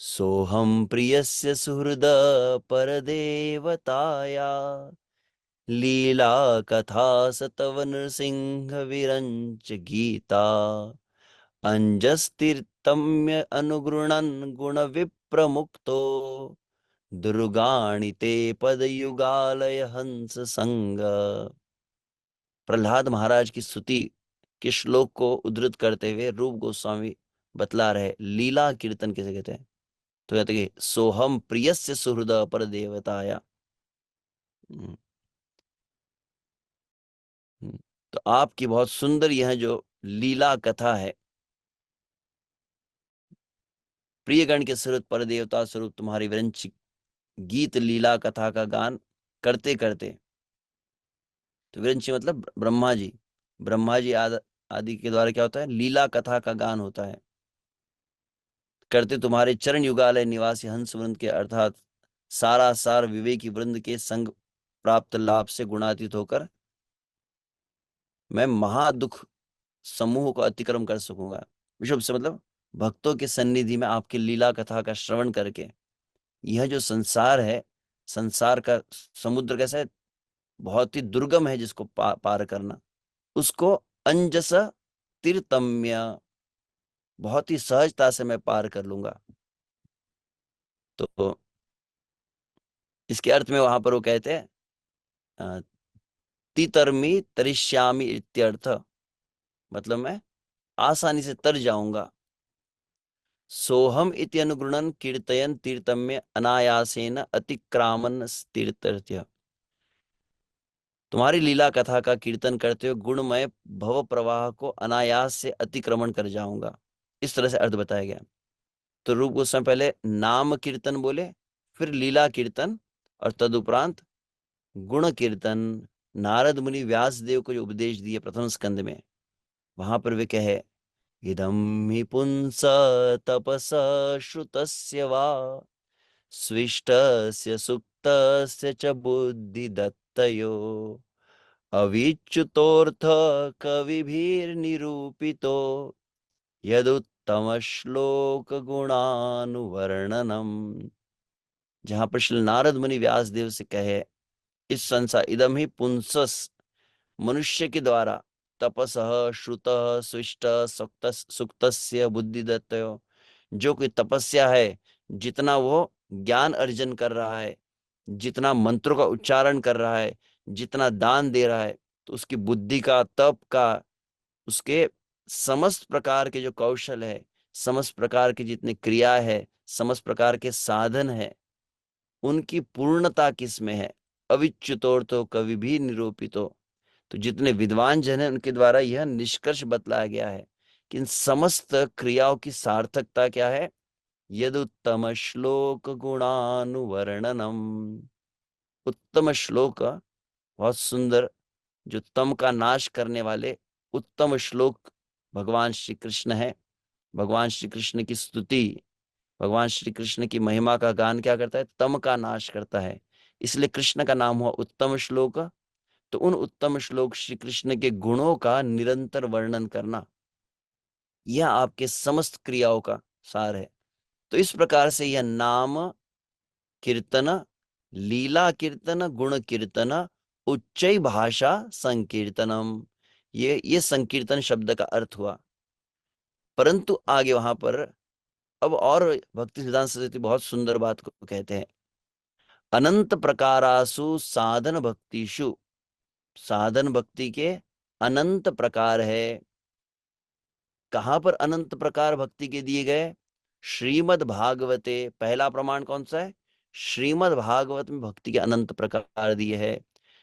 सोहम प्रियस्य सुहृद परदेवताया लीला कथा सतव नृसिंह विरंच गीता अंजस्तीर्थम्य अनुगृणन गुण विप्रमुक्तो दुर्गाणि ते पदयुगालय हंस संग। प्रहलाद महाराज की स्तुति के श्लोक को उद्धृत करते हुए रूप गोस्वामी बतला रहे लीला कीर्तन किसे कहते हैं। तो कहते कि सोहम प्रियस्य सुहृद पर देवताया। हम्म, हम्म। तो आपकी बहुत सुंदर यह जो लीला कथा है, प्रियगण के स्वरूप पर देवता स्वरूप तुम्हारी विरंच गीत लीला कथा का गान करते करते, तो विरंची मतलब ब्रह्मा जी, ब्रह्मा जी आदि के द्वारा क्या होता है, लीला कथा का गान होता है, करते तुम्हारे चरण युगालय निवासी हंस वृंद के अर्थात सारा सार विवेकी वृंद के संग प्राप्त लाभ से गुणातीत होकर मैं महादुख समूह को अतिक्रम कर सकूंगा। विशुभ से मतलब भक्तों के सन्निधि में आपकी लीला कथा का श्रवण करके यह जो संसार है, संसार का समुद्र कैसा है, बहुत ही दुर्गम है, जिसको पार करना, उसको अंजस तीर्थम्य, बहुत ही सहजता से मैं पार कर लूंगा। तो इसके अर्थ में वहां पर वो कहते हैं तितर्मी तरिष्यामि इत्यर्थ, मतलब मैं आसानी से तर जाऊंगा। सोहम इति अनुगृणन कीर्तयन तीर्थम्य अनायासेन अतिक्रामन तीर्थर्थ। तुम्हारी लीला कथा का कीर्तन करते हुए गुणमय भव प्रवाह को अनायास से अतिक्रमण कर जाऊंगा। इस तरह से अर्थ बताया गया। तो रूप गोस्वामी पहले नाम कीर्तन बोले, फिर लीला कीर्तन, और तदुपरांत गुण कीर्तन। नारद मुनि व्यास देव को जो उपदेश दिए प्रथम स्कंद में, वहां पर वे कहे, इदं हि पुंस तपस श्रुतस्य वा स्विष्टस्य सुक्तस्य च बुद्धि दत्तयो अविच्युतोऽर्थ कविभिर्निरूपितो यदुत्तम श्लोक गुणानुवर्णनम। जहां पर श्री नारद मुनि व्यास देव से कहे, इस संसार इदम ही पुंसस, मनुष्य के द्वारा, तपसः श्रुतः स्विष्ट सुक्त सुक्तस्य बुद्धिदत्तयो, जो कोई तपस्या है, जितना वो ज्ञान अर्जन कर रहा है, जितना मंत्रों का उच्चारण कर रहा है, जितना दान दे रहा है, तो उसकी बुद्धि का, तप का, उसके समस्त प्रकार के जो कौशल है, समस्त प्रकार की जितनी क्रिया है, समस्त प्रकार के साधन है, उनकी पूर्णता किसमें है, अविच्युतोर तो कवि भी निरूपितो। तो जितने विद्वान जन है उनके द्वारा यह निष्कर्ष बतलाया गया है कि इन समस्त क्रियाओं की सार्थकता क्या है, यद उत्तम श्लोक गुणानुवर्णनम। उत्तम श्लोक, बहुत सुंदर, जो तम का नाश करने वाले उत्तम श्लोक भगवान श्री कृष्ण है। भगवान श्री कृष्ण की स्तुति, भगवान श्री कृष्ण की महिमा का गान क्या करता है, तम का नाश करता है। इसलिए कृष्ण का नाम हुआ उत्तम श्लोक। तो उन उत्तम श्लोक श्री कृष्ण के गुणों का निरंतर वर्णन करना, यह आपके समस्त क्रियाओं का सार है। तो इस प्रकार से यह नाम कीर्तन, लीला कीर्तन, गुण कीर्तन, उच्च भाषा संकीर्तनम, ये संकीर्तन शब्द का अर्थ हुआ। परंतु आगे वहां पर अब और भक्ति सिद्धांत सरस्वती बहुत सुंदर बात को कहते हैं, अनंत प्रकारासु साधन भक्तिषु, साधन भक्ति के अनंत प्रकार है। कहां पर अनंत प्रकार भक्ति के दिए गए, श्रीमद् भागवते, पहला प्रमाण कौन सा है, श्रीमद् भागवत में भक्ति के अनंत प्रकार दिए हैं।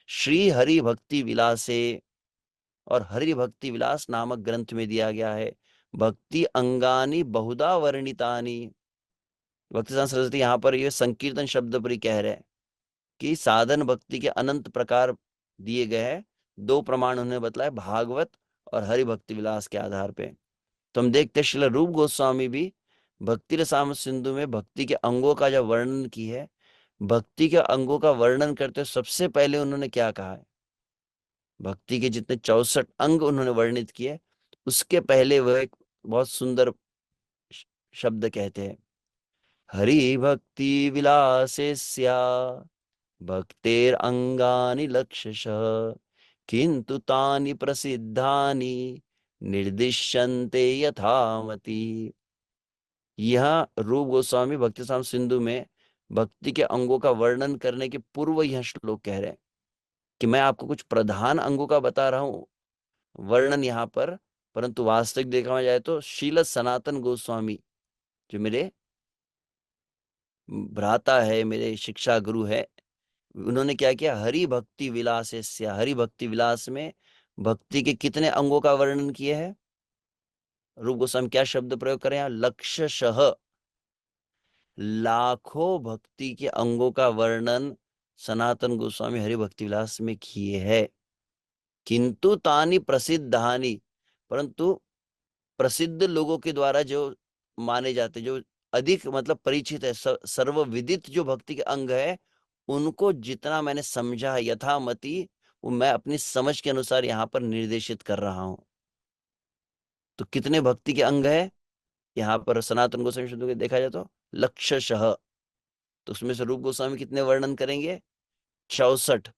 श्री हरि भक्ति विलासे, और हरि भक्ति विलास नामक ग्रंथ में दिया गया है, भक्ति अंगानी बहुधा वर्णितानी। भक्ति सरस्वती यहाँ पर ये संकीर्तन शब्द पर ही कह रहे हैं कि साधन भक्ति के अनंत प्रकार दिए गए हैं, दो प्रमाण उन्होंने बतलाए, भागवत और हरि भक्ति विलास के आधार पे। तो हम देखते हैं श्रील रूप गोस्वामी भी भक्ति रसामृत सिंधु में भक्ति के अंगों का जब वर्णन की है, भक्ति के अंगों का वर्णन करते हुए सबसे पहले उन्होंने क्या कहा है, भक्ति के जितने 64 अंग उन्होंने वर्णित किए, उसके पहले वह एक बहुत सुंदर श- शब्द कहते हैं, हरि भक्ति विलासेस्या भक्तेर अंगानि लक्षशः किंतु तानि प्रसिद्धानि निर्दिश्यन्ते यथामति। यह रूप गोस्वामी भक्ति साम सिंधु में भक्ति के अंगों का वर्णन करने के पूर्व यह श्लोक कह रहे हैं कि मैं आपको कुछ प्रधान अंगों का बता रहा हूं वर्णन यहाँ पर, परंतु वास्तविक देखा जाए तो शील सनातन गोस्वामी जो मेरे भ्राता है, मेरे शिक्षा गुरु है, उन्होंने क्या किया, हरि भक्ति विलास, हरि भक्ति विलास में भक्ति के कितने अंगों का वर्णन किए हैं। रूप गोस्वामी क्या शब्द प्रयोग करें यहाँ, लक्षशः, लाखों भक्ति के अंगों का वर्णन सनातन गोस्वामी हरि भक्ति विलास में किए हैं। किंतु तानि प्रसिद्धानि, परंतु प्रसिद्ध लोगों के द्वारा जो माने जाते, जो अधिक मतलब परिचित है, सर्वविदित जो भक्ति के अंग है, उनको जितना मैंने समझा है यथामति, वो मैं अपनी समझ के अनुसार यहाँ पर निर्देशित कर रहा हूं। तो कितने भक्ति के अंग है यहाँ पर सनातन गोस्वामी शुद्ध के देखा जाए तो लक्षशः। तो उसमें से रूप गोस्वामी कितने वर्णन करेंगे, 64।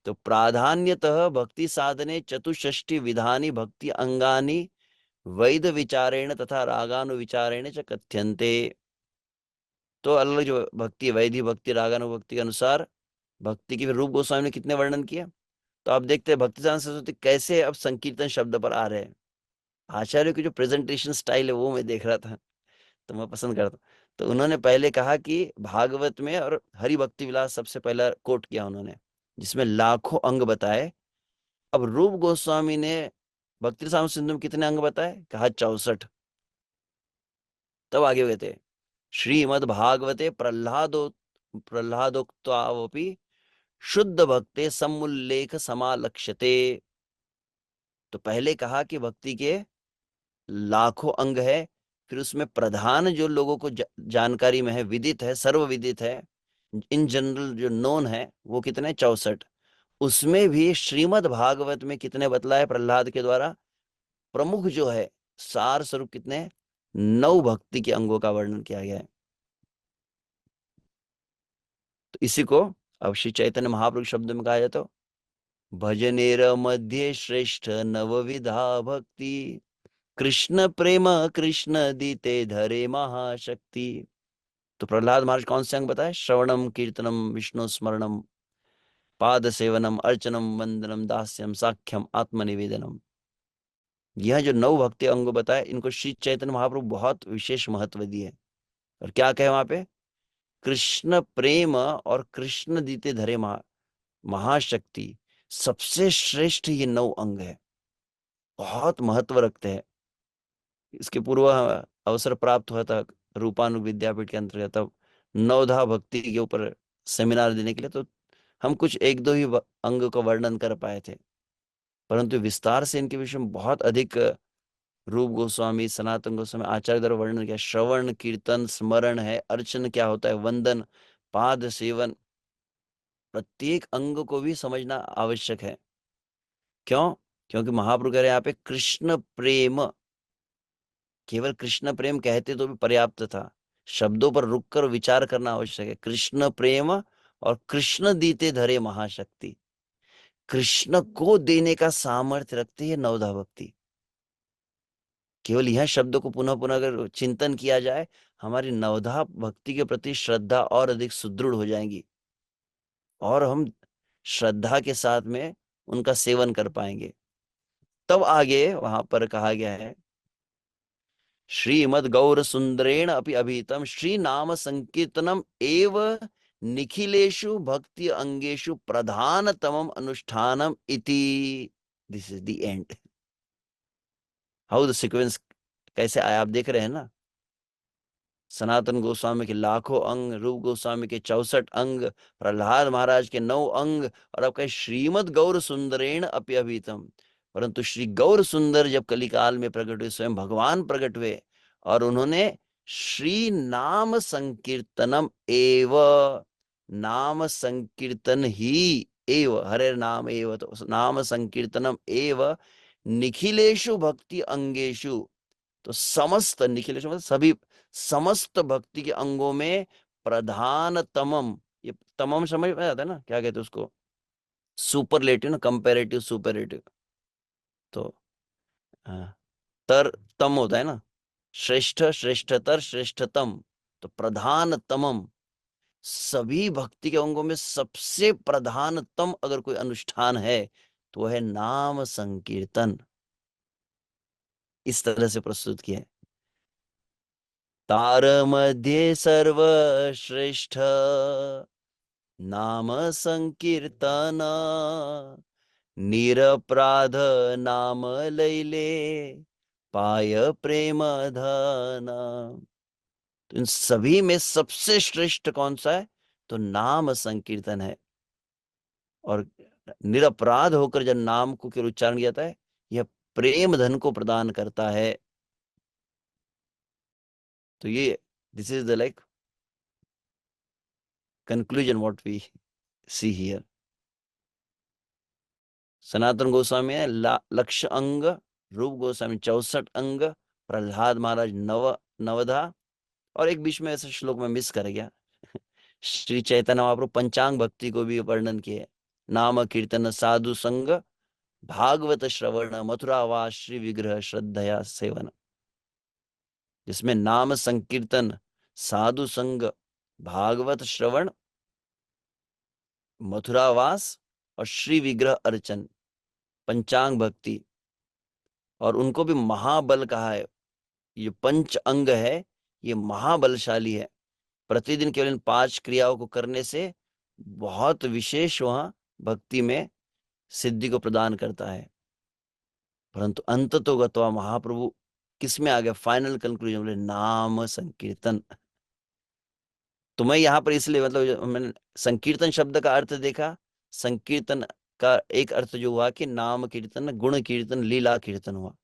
तो प्राधान्यतः भक्ति साधने चतुष्षष्टि विधानी भक्ति अंगानी वैद विचारेण तथा रागानु विचारेण च कथ्यन्ते। तो अलग जो भक्ति है, वैधि भक्ति रागानु भक्ति के अनुसार भक्ति की रूप गोस्वामी ने कितने वर्णन किया। तो आप देखते हैं भक्ति साधन सरस्वती कैसे अब संकीर्तन शब्द पर आ रहे हैं। आचार्य की जो प्रेजेंटेशन स्टाइल है वो मैं देख रहा था, तो मैं पसंद करता हूँ। तो उन्होंने पहले कहा कि भागवत में और हरि भक्ति विलास सबसे पहला कोट किया उन्होंने, जिसमें लाखों अंग बताए। अब रूप गोस्वामी ने भक्ति साम सिंधु में कितने अंग बताए, कहा 64। तब आगे कहते, श्रीमद् भागवते प्रह्लादोक्तावपि शुद्ध भक्ते समुल्लेख समालक्ष्यते। तो पहले कहा कि भक्ति के लाखों अंग है, फिर उसमें प्रधान जो लोगों को जानकारी में है, विदित है, सर्व विदित है, इन जनरल जो नोन है, वो कितने, 64। उसमें भी श्रीमद् भागवत में कितने बतलाए प्रहलाद के द्वारा, प्रमुख जो है सार स्वरूप कितने, 9 भक्ति के अंगों का वर्णन किया गया है। तो इसी को अब श्री चैतन्य महाप्रभु शब्द में कहा जाए तो, भजनेर मध्य श्रेष्ठ नवविधा भक्ति कृष्ण प्रेम कृष्ण दीते धरे महाशक्ति। तो प्रहलाद महाराज कौन से अंग बताए, श्रवणम कीर्तनम विष्णु स्मरणम पाद सेवनम अर्चनम वंदनम दास्यम साख्यम आत्मनिवेदनम। यह जो 9 भक्ति अंग बताए, इनको श्री चैतन्य महाप्रभु बहुत विशेष महत्व दिए। और क्या कहे वहां पे, कृष्ण प्रेम और कृष्ण दीते धरे महाशक्ति, सबसे श्रेष्ठ ये 9 अंग है, बहुत महत्व रखते हैं। इसके पूर्व अवसर प्राप्त हुआ था रूपानुग विद्यापीठ के अंतर्गत, तब नवधा भक्ति के ऊपर सेमिनार देने के लिए, तो हम कुछ एक दो ही अंग का वर्णन कर पाए थे, परंतु विस्तार से इनके विषय में बहुत अधिक रूप गोस्वामी सनातन गोस्वामी आचार्य द्वारा वर्णन किया। श्रवण कीर्तन स्मरण है, अर्चन क्या होता है, वंदन, पाद सेवन, प्रत्येक अंग को भी समझना आवश्यक है। क्यों, क्योंकि महाप्रभु कह रहे हैं यहाँ पे कृष्ण प्रेम, केवल कृष्ण प्रेम कहते तो भी पर्याप्त था, शब्दों पर रुककर विचार करना आवश्यक है। कृष्ण प्रेम और कृष्ण दीते धरे महाशक्ति, कृष्ण को देने का सामर्थ्य रखती है नवधा भक्ति। केवल यह शब्दों को पुनः पुनः अगर चिंतन किया जाए, हमारी नवधा भक्ति के प्रति श्रद्धा और अधिक सुदृढ़ हो जाएंगी, और हम श्रद्धा के साथ में उनका सेवन कर पाएंगे। तब आगे वहां पर कहा गया है, श्रीमद गौर सुंदरेण अपि अभिहितम श्री नाम संकीर्तनम एव निखिलेशु भक्ति अंगेशु प्रधानतमम अनुष्ठानम इति। This is the end. How the sequence कैसे आया आप देख रहे हैं ना। सनातन गोस्वामी के लाखों अंग, रूप गोस्वामी के 64 अंग, प्रहलाद महाराज के 9 अंग, और अब कहे श्रीमद गौर सुंदरेण अप्यभितम। परंतु श्री गौर सुंदर जब कलिकाल में प्रकट हुए, स्वयं भगवान प्रकट हुए, और उन्होंने श्री नाम संकीर्तनम एव, नाम संकीर्तन ही एव, हरे नाम एव, तो नाम संकीर्तनम एव निखिलेशु भक्ति अंगेशु। तो समस्त, निखिलेशु मतलब सभी, समस्त भक्ति के अंगों में प्रधान तमम, ये तमम समझ में आता है ना, क्या कहते हैं उसको, सुपरलेटिव ना, कंपैरेटिव सुपरलेटिव। तो हाँ, तर तम होता है ना, श्रेष्ठ, श्रेष्ठतर, श्रेष्ठतम। तो प्रधान तमम, सभी भक्ति के अंगों में सबसे प्रधानतम अगर कोई अनुष्ठान है तो वह है नाम संकीर्तन। इस तरह से प्रस्तुत किया है। तार मध्य सर्वश्रेष्ठ नाम संकीर्तन, निरपराध नाम लैले पाय प्रेम धन। तो इन सभी में सबसे श्रेष्ठ कौन सा है, तो नाम संकीर्तन है। और निरपराध होकर जब नाम को केवल उच्चारण किया जाता है, यह प्रेम धन को प्रदान करता है। तो ये, this is the like conclusion what we see here. Sanatana Goswami है लक्ष अंग, रूप गोस्वामी 64 अंग, प्रहलाद महाराज नवधा, और एक बीच में ऐसे श्लोक में मिस कर गया, श्री चैतन्य महाप्रभु पंचांग भक्ति को भी वर्णन किए। नाम कीर्तन साधु संग, भागवत श्रवण, मथुरावास श्री विग्रह श्रद्धया सेवन। जिसमें नाम संकीर्तन, साधु संग, भागवत श्रवण, मथुरावास और श्री विग्रह अर्चन, पंचांग भक्ति, और उनको भी महाबल कहा है। ये पंच अंग है, ये महाबलशाली है। प्रतिदिन केवल इन 5 क्रियाओं को करने से बहुत विशेष वहां भक्ति में सिद्धि को प्रदान करता है। परंतु अंत तो गत्वा महाप्रभु किस में आ गया, फाइनल कंक्लूजन बोले नाम संकीर्तन। तो मैं यहाँ पर इसलिए, मतलब मैंने संकीर्तन शब्द का अर्थ देखा, संकीर्तन का एक अर्थ जो हुआ कि नाम कीर्तन, गुण कीर्तन, लीला कीर्तन हुआ।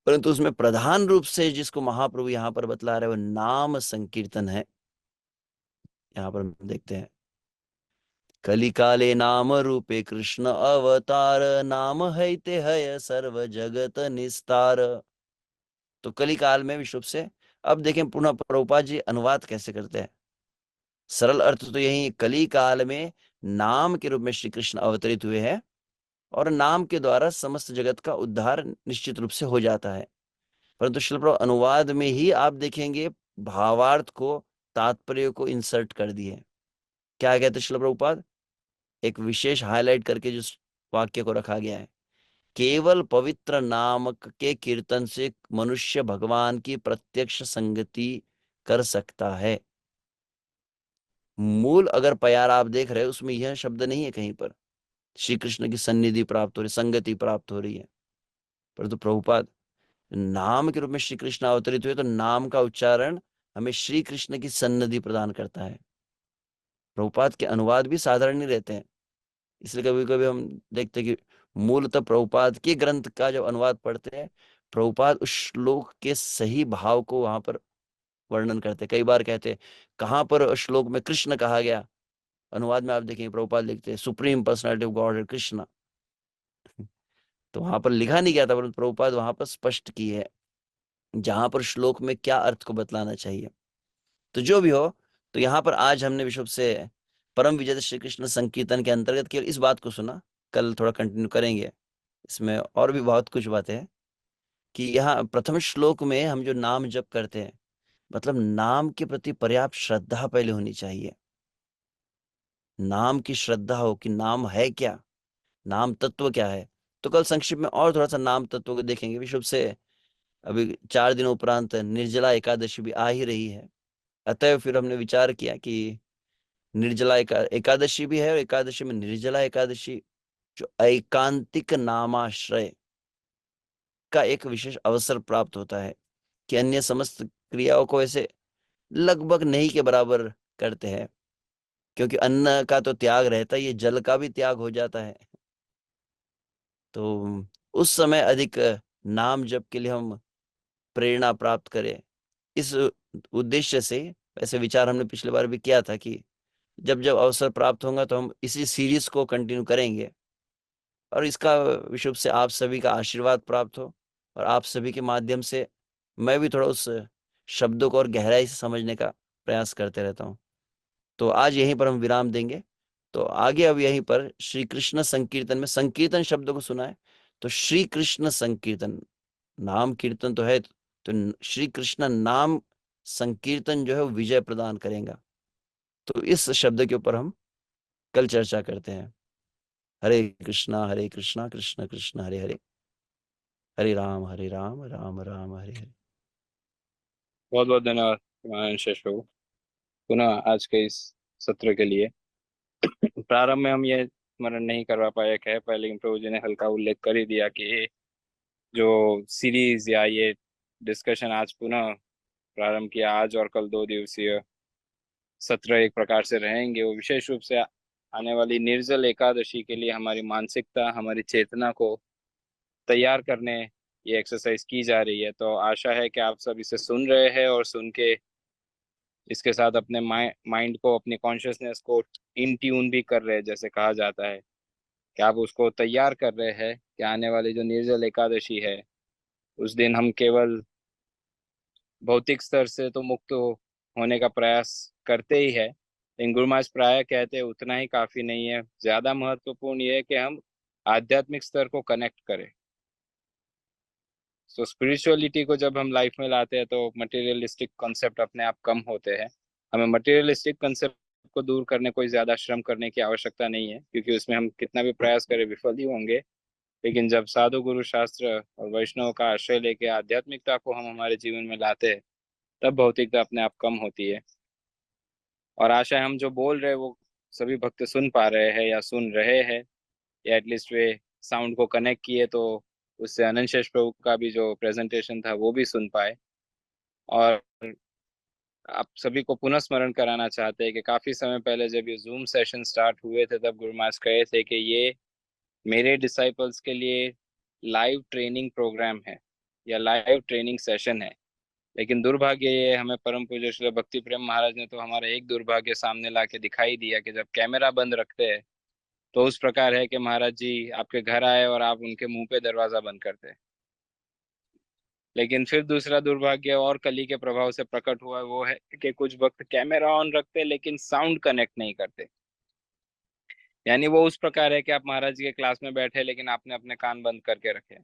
परंतु उसमें प्रधान रूप से जिसको महाप्रभु यहाँ पर बतला रहे वो नाम संकीर्तन है। यहाँ पर हम देखते हैं, कलिकाले नाम रूपे कृष्ण अवतार, नाम है ते हय सर्व जगत निस्तार। तो कलिकाल में विश्व से, अब देखें पुनः प्रभुपाद जी अनुवाद कैसे करते हैं। सरल अर्थ तो यही, कली काल में नाम के रूप में श्री कृष्ण अवतरित हुए हैं, और नाम के द्वारा समस्त जगत का उद्धार निश्चित रूप से हो जाता है। परंतु शिल प्रभु अनुवाद में ही आप देखेंगे भावार्थ को, तात्पर्य को इंसर्ट कर दिए। क्या कहते शिल प्रभुपाद, एक विशेष हाईलाइट करके जो वाक्य को रखा गया है, केवल पवित्र नामक के कीर्तन से मनुष्य भगवान की प्रत्यक्ष संगति कर सकता है। मूल अगर प्यार आप देख रहे हो उसमें यह शब्द नहीं है कहीं पर श्री कृष्ण की सन्निधि प्राप्त हो रही, संगति प्राप्त हो रही है। परंतु प्रभुपाद नाम के रूप में श्री कृष्ण अवतरित हुए, तो नाम का उच्चारण हमें श्री कृष्ण की सन्निधि प्रदान करता है। प्रभुपाद के अनुवाद भी साधारण नहीं रहते हैं, इसलिए कभी कभी हम देखते हैं कि मूलतः प्रभुपाद के ग्रंथ का जब अनुवाद पढ़ते हैं, प्रभुपाद उस श्लोक के सही भाव को वहां पर वर्णन करते हैं। कई बार कहते हैं कहाँ पर श्लोक में कृष्ण कहा गया, अनुवाद में आप देखेंगे प्रभुपाद लिखते हैं सुप्रीम पर्सनालिटी ऑफ गॉड है कृष्ण। तो वहां पर लिखा नहीं गया था, परंतु प्रभुपाद वहां पर स्पष्ट की है जहां पर श्लोक में क्या अर्थ को बतलाना चाहिए। तो जो भी हो, तो यहाँ पर आज हमने विश्व से परम विजय श्री कृष्ण संकीर्तन के अंतर्गत केवल इस बात को सुना। कल थोड़ा कंटिन्यू करेंगे, इसमें और भी बहुत कुछ बातें हैं। कि यहाँ प्रथम श्लोक में हम जो नाम जप करते हैं, मतलब नाम के प्रति पर्याप्त श्रद्धा पहले होनी चाहिए। नाम की श्रद्धा हो कि नाम है क्या, नाम तत्व क्या है। तो कल संक्षिप्त में और थोड़ा सा नाम तत्व को देखेंगे विशुभ से। अभी 4 दिनों उपरांत निर्जला एकादशी भी आ ही रही है, अतः फिर हमने विचार किया कि निर्जला एकादशी भी है, और एकादशी में निर्जला एकादशी जो एकांतिक नामाश्रय का एक विशेष अवसर प्राप्त होता है, कि अन्य समस्त क्रियाओं को ऐसे लगभग नहीं के बराबर करते हैं, क्योंकि अन्न का तो त्याग रहता है, ये जल का भी त्याग हो जाता है। तो उस समय अधिक नाम जप के लिए हम प्रेरणा प्राप्त करें, इस उद्देश्य से। वैसे विचार हमने पिछले बार भी किया था कि जब जब अवसर प्राप्त होगा तो हम इसी सीरीज को कंटिन्यू करेंगे, और इसका विशुभ से आप सभी का आशीर्वाद प्राप्त हो, और आप सभी के माध्यम से मैं भी थोड़ा उस शब्दों को और गहराई से समझने का प्रयास करते रहता हूँ। तो आज यहीं पर हम विराम देंगे। तो आगे अब यहीं पर श्री कृष्ण संकीर्तन में संकीर्तन शब्दों को सुना है, तो श्री कृष्ण संकीर्तन, नाम कीर्तन तो है, तो श्री कृष्ण नाम संकीर्तन जो है वो विजय प्रदान करेगा। तो इस शब्द के ऊपर हम कल चर्चा करते हैं। हरे कृष्णा कृष्ण कृष्ण हरे हरे, हरे राम राम राम हरे हरे। बहुत बहुत धन्यवाद श्रीमान शेष प्रभु, पुनः आज के इस सत्र के लिए। प्रारंभ में हम ये स्मरण नहीं करवा पाए कह पाए, लेकिन प्रभु जी ने हल्का उल्लेख कर ही दिया कि ये जो सीरीज या ये डिस्कशन आज पुनः प्रारंभ किया, आज और कल 2 दिवसीय सत्र एक प्रकार से रहेंगे, वो विशेष रूप से आने वाली निर्जल एकादशी के लिए हमारी मानसिकता, हमारी चेतना को तैयार करने ये एक्सरसाइज की जा रही है। तो आशा है कि आप सब इसे सुन रहे हैं और सुन के इसके साथ अपने माइंड को, अपनी कॉन्शियसनेस को इन ट्यून भी कर रहे हैं, जैसे कहा जाता है कि आप उसको तैयार कर रहे हैं कि आने वाली जो निर्जल एकादशी है उस दिन हम केवल भौतिक स्तर से तो मुक्त होने का प्रयास करते ही है, लेकिन गुरु महाराज प्राय कहते हैं उतना ही काफी नहीं है। ज्यादा महत्वपूर्ण ये है कि हम आध्यात्मिक स्तर को कनेक्ट करें। सो स्पिरिचुअलिटी को जब हम लाइफ में लाते हैं तो मटेरियलिस्टिक कॉन्सेप्ट अपने आप कम होते हैं। हमें मटेरियलिस्टिक कॉन्सेप्ट को दूर करने कोई ज्यादा श्रम करने की आवश्यकता नहीं है, क्योंकि उसमें हम कितना भी प्रयास करें विफल ही होंगे। लेकिन जब साधु गुरु शास्त्र और वैष्णव का आश्रय लेके आध्यात्मिकता को हम हमारे जीवन में लाते हैं, तब भौतिकता अपने आप कम होती है। और आशा है हम जो बोल रहे हैं वो सभी भक्त सुन पा रहे हैं या सुन रहे हैं, या एटलीस्ट वे साउंड को कनेक्ट किए तो उससे अनंत शेष प्रभु का भी जो प्रेजेंटेशन था वो भी सुन पाए। और आप सभी को पुनः स्मरण कराना चाहते हैं कि काफी समय पहले जब ये जूम सेशन स्टार्ट हुए थे तब गुरु महाराज कहे थे कि ये मेरे डिसाइपल्स के लिए लाइव ट्रेनिंग प्रोग्राम है या लाइव ट्रेनिंग सेशन है। लेकिन दुर्भाग्य ये हमें परम पूज्य श्री भक्ति प्रेम महाराज ने तो हमारा एक दुर्भाग्य सामने ला के दिखाई दिया कि जब कैमरा बंद रखते हैं तो उस प्रकार है कि महाराज जी आपके घर आए और आप उनके मुंह पे दरवाजा बंद करते हैं। लेकिन फिर दूसरा दुर्भाग्य और कली के प्रभाव से प्रकट हुआ, वो है कि कुछ वक्त कैमरा ऑन रखते लेकिन साउंड कनेक्ट नहीं करते। यानी वो उस प्रकार है कि आप महाराज जी के क्लास में बैठे लेकिन आपने अपने कान बंद करके रखे,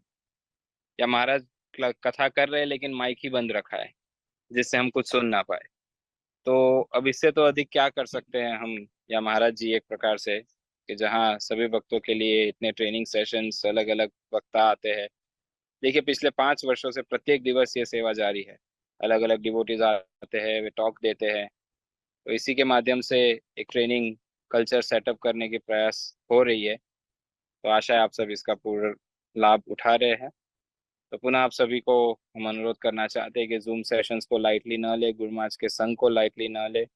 या महाराज कथा कर रहे हैं लेकिन माइक ही बंद रखा है जिससे हम कुछ सुन ना पाए। तो अब इससे तो अधिक क्या कर सकते हैं हम या महाराज जी, एक प्रकार से कि जहाँ सभी भक्तों के लिए इतने ट्रेनिंग सेशंस, अलग अलग वक्ता आते हैं। देखिए पिछले 5 वर्षों से प्रत्येक दिवस ये सेवा जारी है, अलग अलग डिवोटीज आते हैं, वे टॉक देते हैं। तो इसी के माध्यम से एक ट्रेनिंग कल्चर सेटअप करने की प्रयास हो रही है। तो आशा है आप सब इसका पूर्ण लाभ उठा रहे हैं। तो पुनः आप सभी को हम अनुरोध करना चाहते हैं कि जूम सेशंस को लाइटली न ले, गुरु महाराज के संग को लाइटली न ले,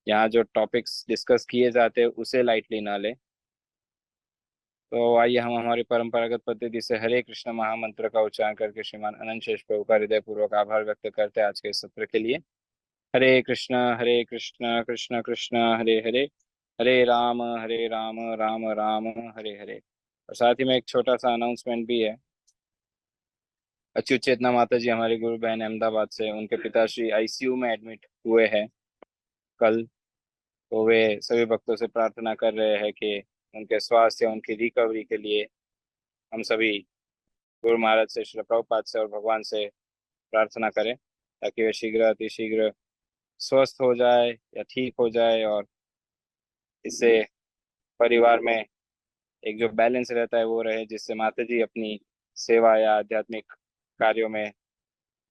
यहाँ जो टॉपिक्स डिस्कस किए जाते हैं उसे लाइटली न ले। तो आइए हम हमारी परंपरागत पद्धति से हरे कृष्ण महामंत्र का उच्चारण करके श्रीमान अनंत शेष प्रभु का हृदय पूर्वक आभार व्यक्त करते हैं आज के इस सत्र के लिए। हरे कृष्ण कृष्ण कृष्ण हरे हरे, हरे राम राम राम हरे हरे। और साथ ही में एक छोटा सा अनाउंसमेंट भी है। अच्युत चेतना माता जी हमारी गुरु बहन अहमदाबाद से, उनके पिताश्री आईसीयू में एडमिट हुए हैं कल। तो वे सभी भक्तों से प्रार्थना कर रहे हैं कि उनके स्वास्थ्य, उनकी रिकवरी के लिए हम सभी गुरु महाराज से, श्री प्रभुपाद से और भगवान से प्रार्थना करें ताकि वे शीघ्र अतिशीघ्र स्वस्थ हो जाए या ठीक हो जाए, और इससे परिवार में एक जो बैलेंस रहता है वो रहे, जिससे माता जी अपनी सेवा या आध्यात्मिक कार्यों में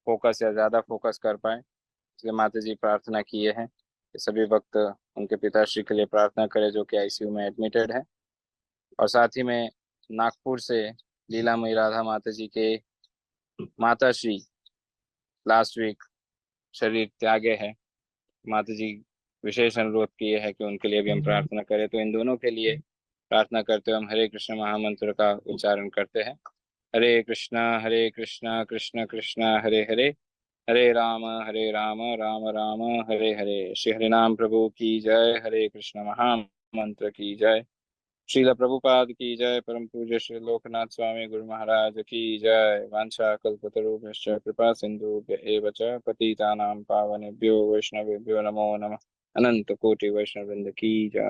फोकस या ज्यादा फोकस कर पाए। इसलिए माता जी प्रार्थना किए हैं कि सभी भक्त उनके पिताश्री के लिए प्रार्थना करें जो कि आईसीयू में एडमिटेड है। और साथ ही में नागपुर से लीलामयी राधा माता जी के माता श्री लास्ट वीक शरीर त्यागे है। माता जी विशेष अनुरोध किए हैं कि उनके लिए भी हम प्रार्थना करें, तो इन दोनों के लिए प्रार्थना करते हुए हम हरे कृष्ण महामंत्र का उच्चारण करते हैं। हरे कृष्णा कृष्ण कृष्ण हरे हरे, हरे राम राम राम हरे हरे। श्री हरिनाम प्रभु की जय। हरे कृष्ण महामंत्र की जय। श्रील प्रभुपाद की जय। परम पूज्य श्री लोकनाथ स्वामी गुरु महाराज की जय। वांछा कल्पतरुभ्यश्च कृपा सिंधुभ्य एव च पतितानां पावनेभ्यो वैष्णवेभ्यो नमो नमः। अनंत कोटि वैष्णव वृंद की जय।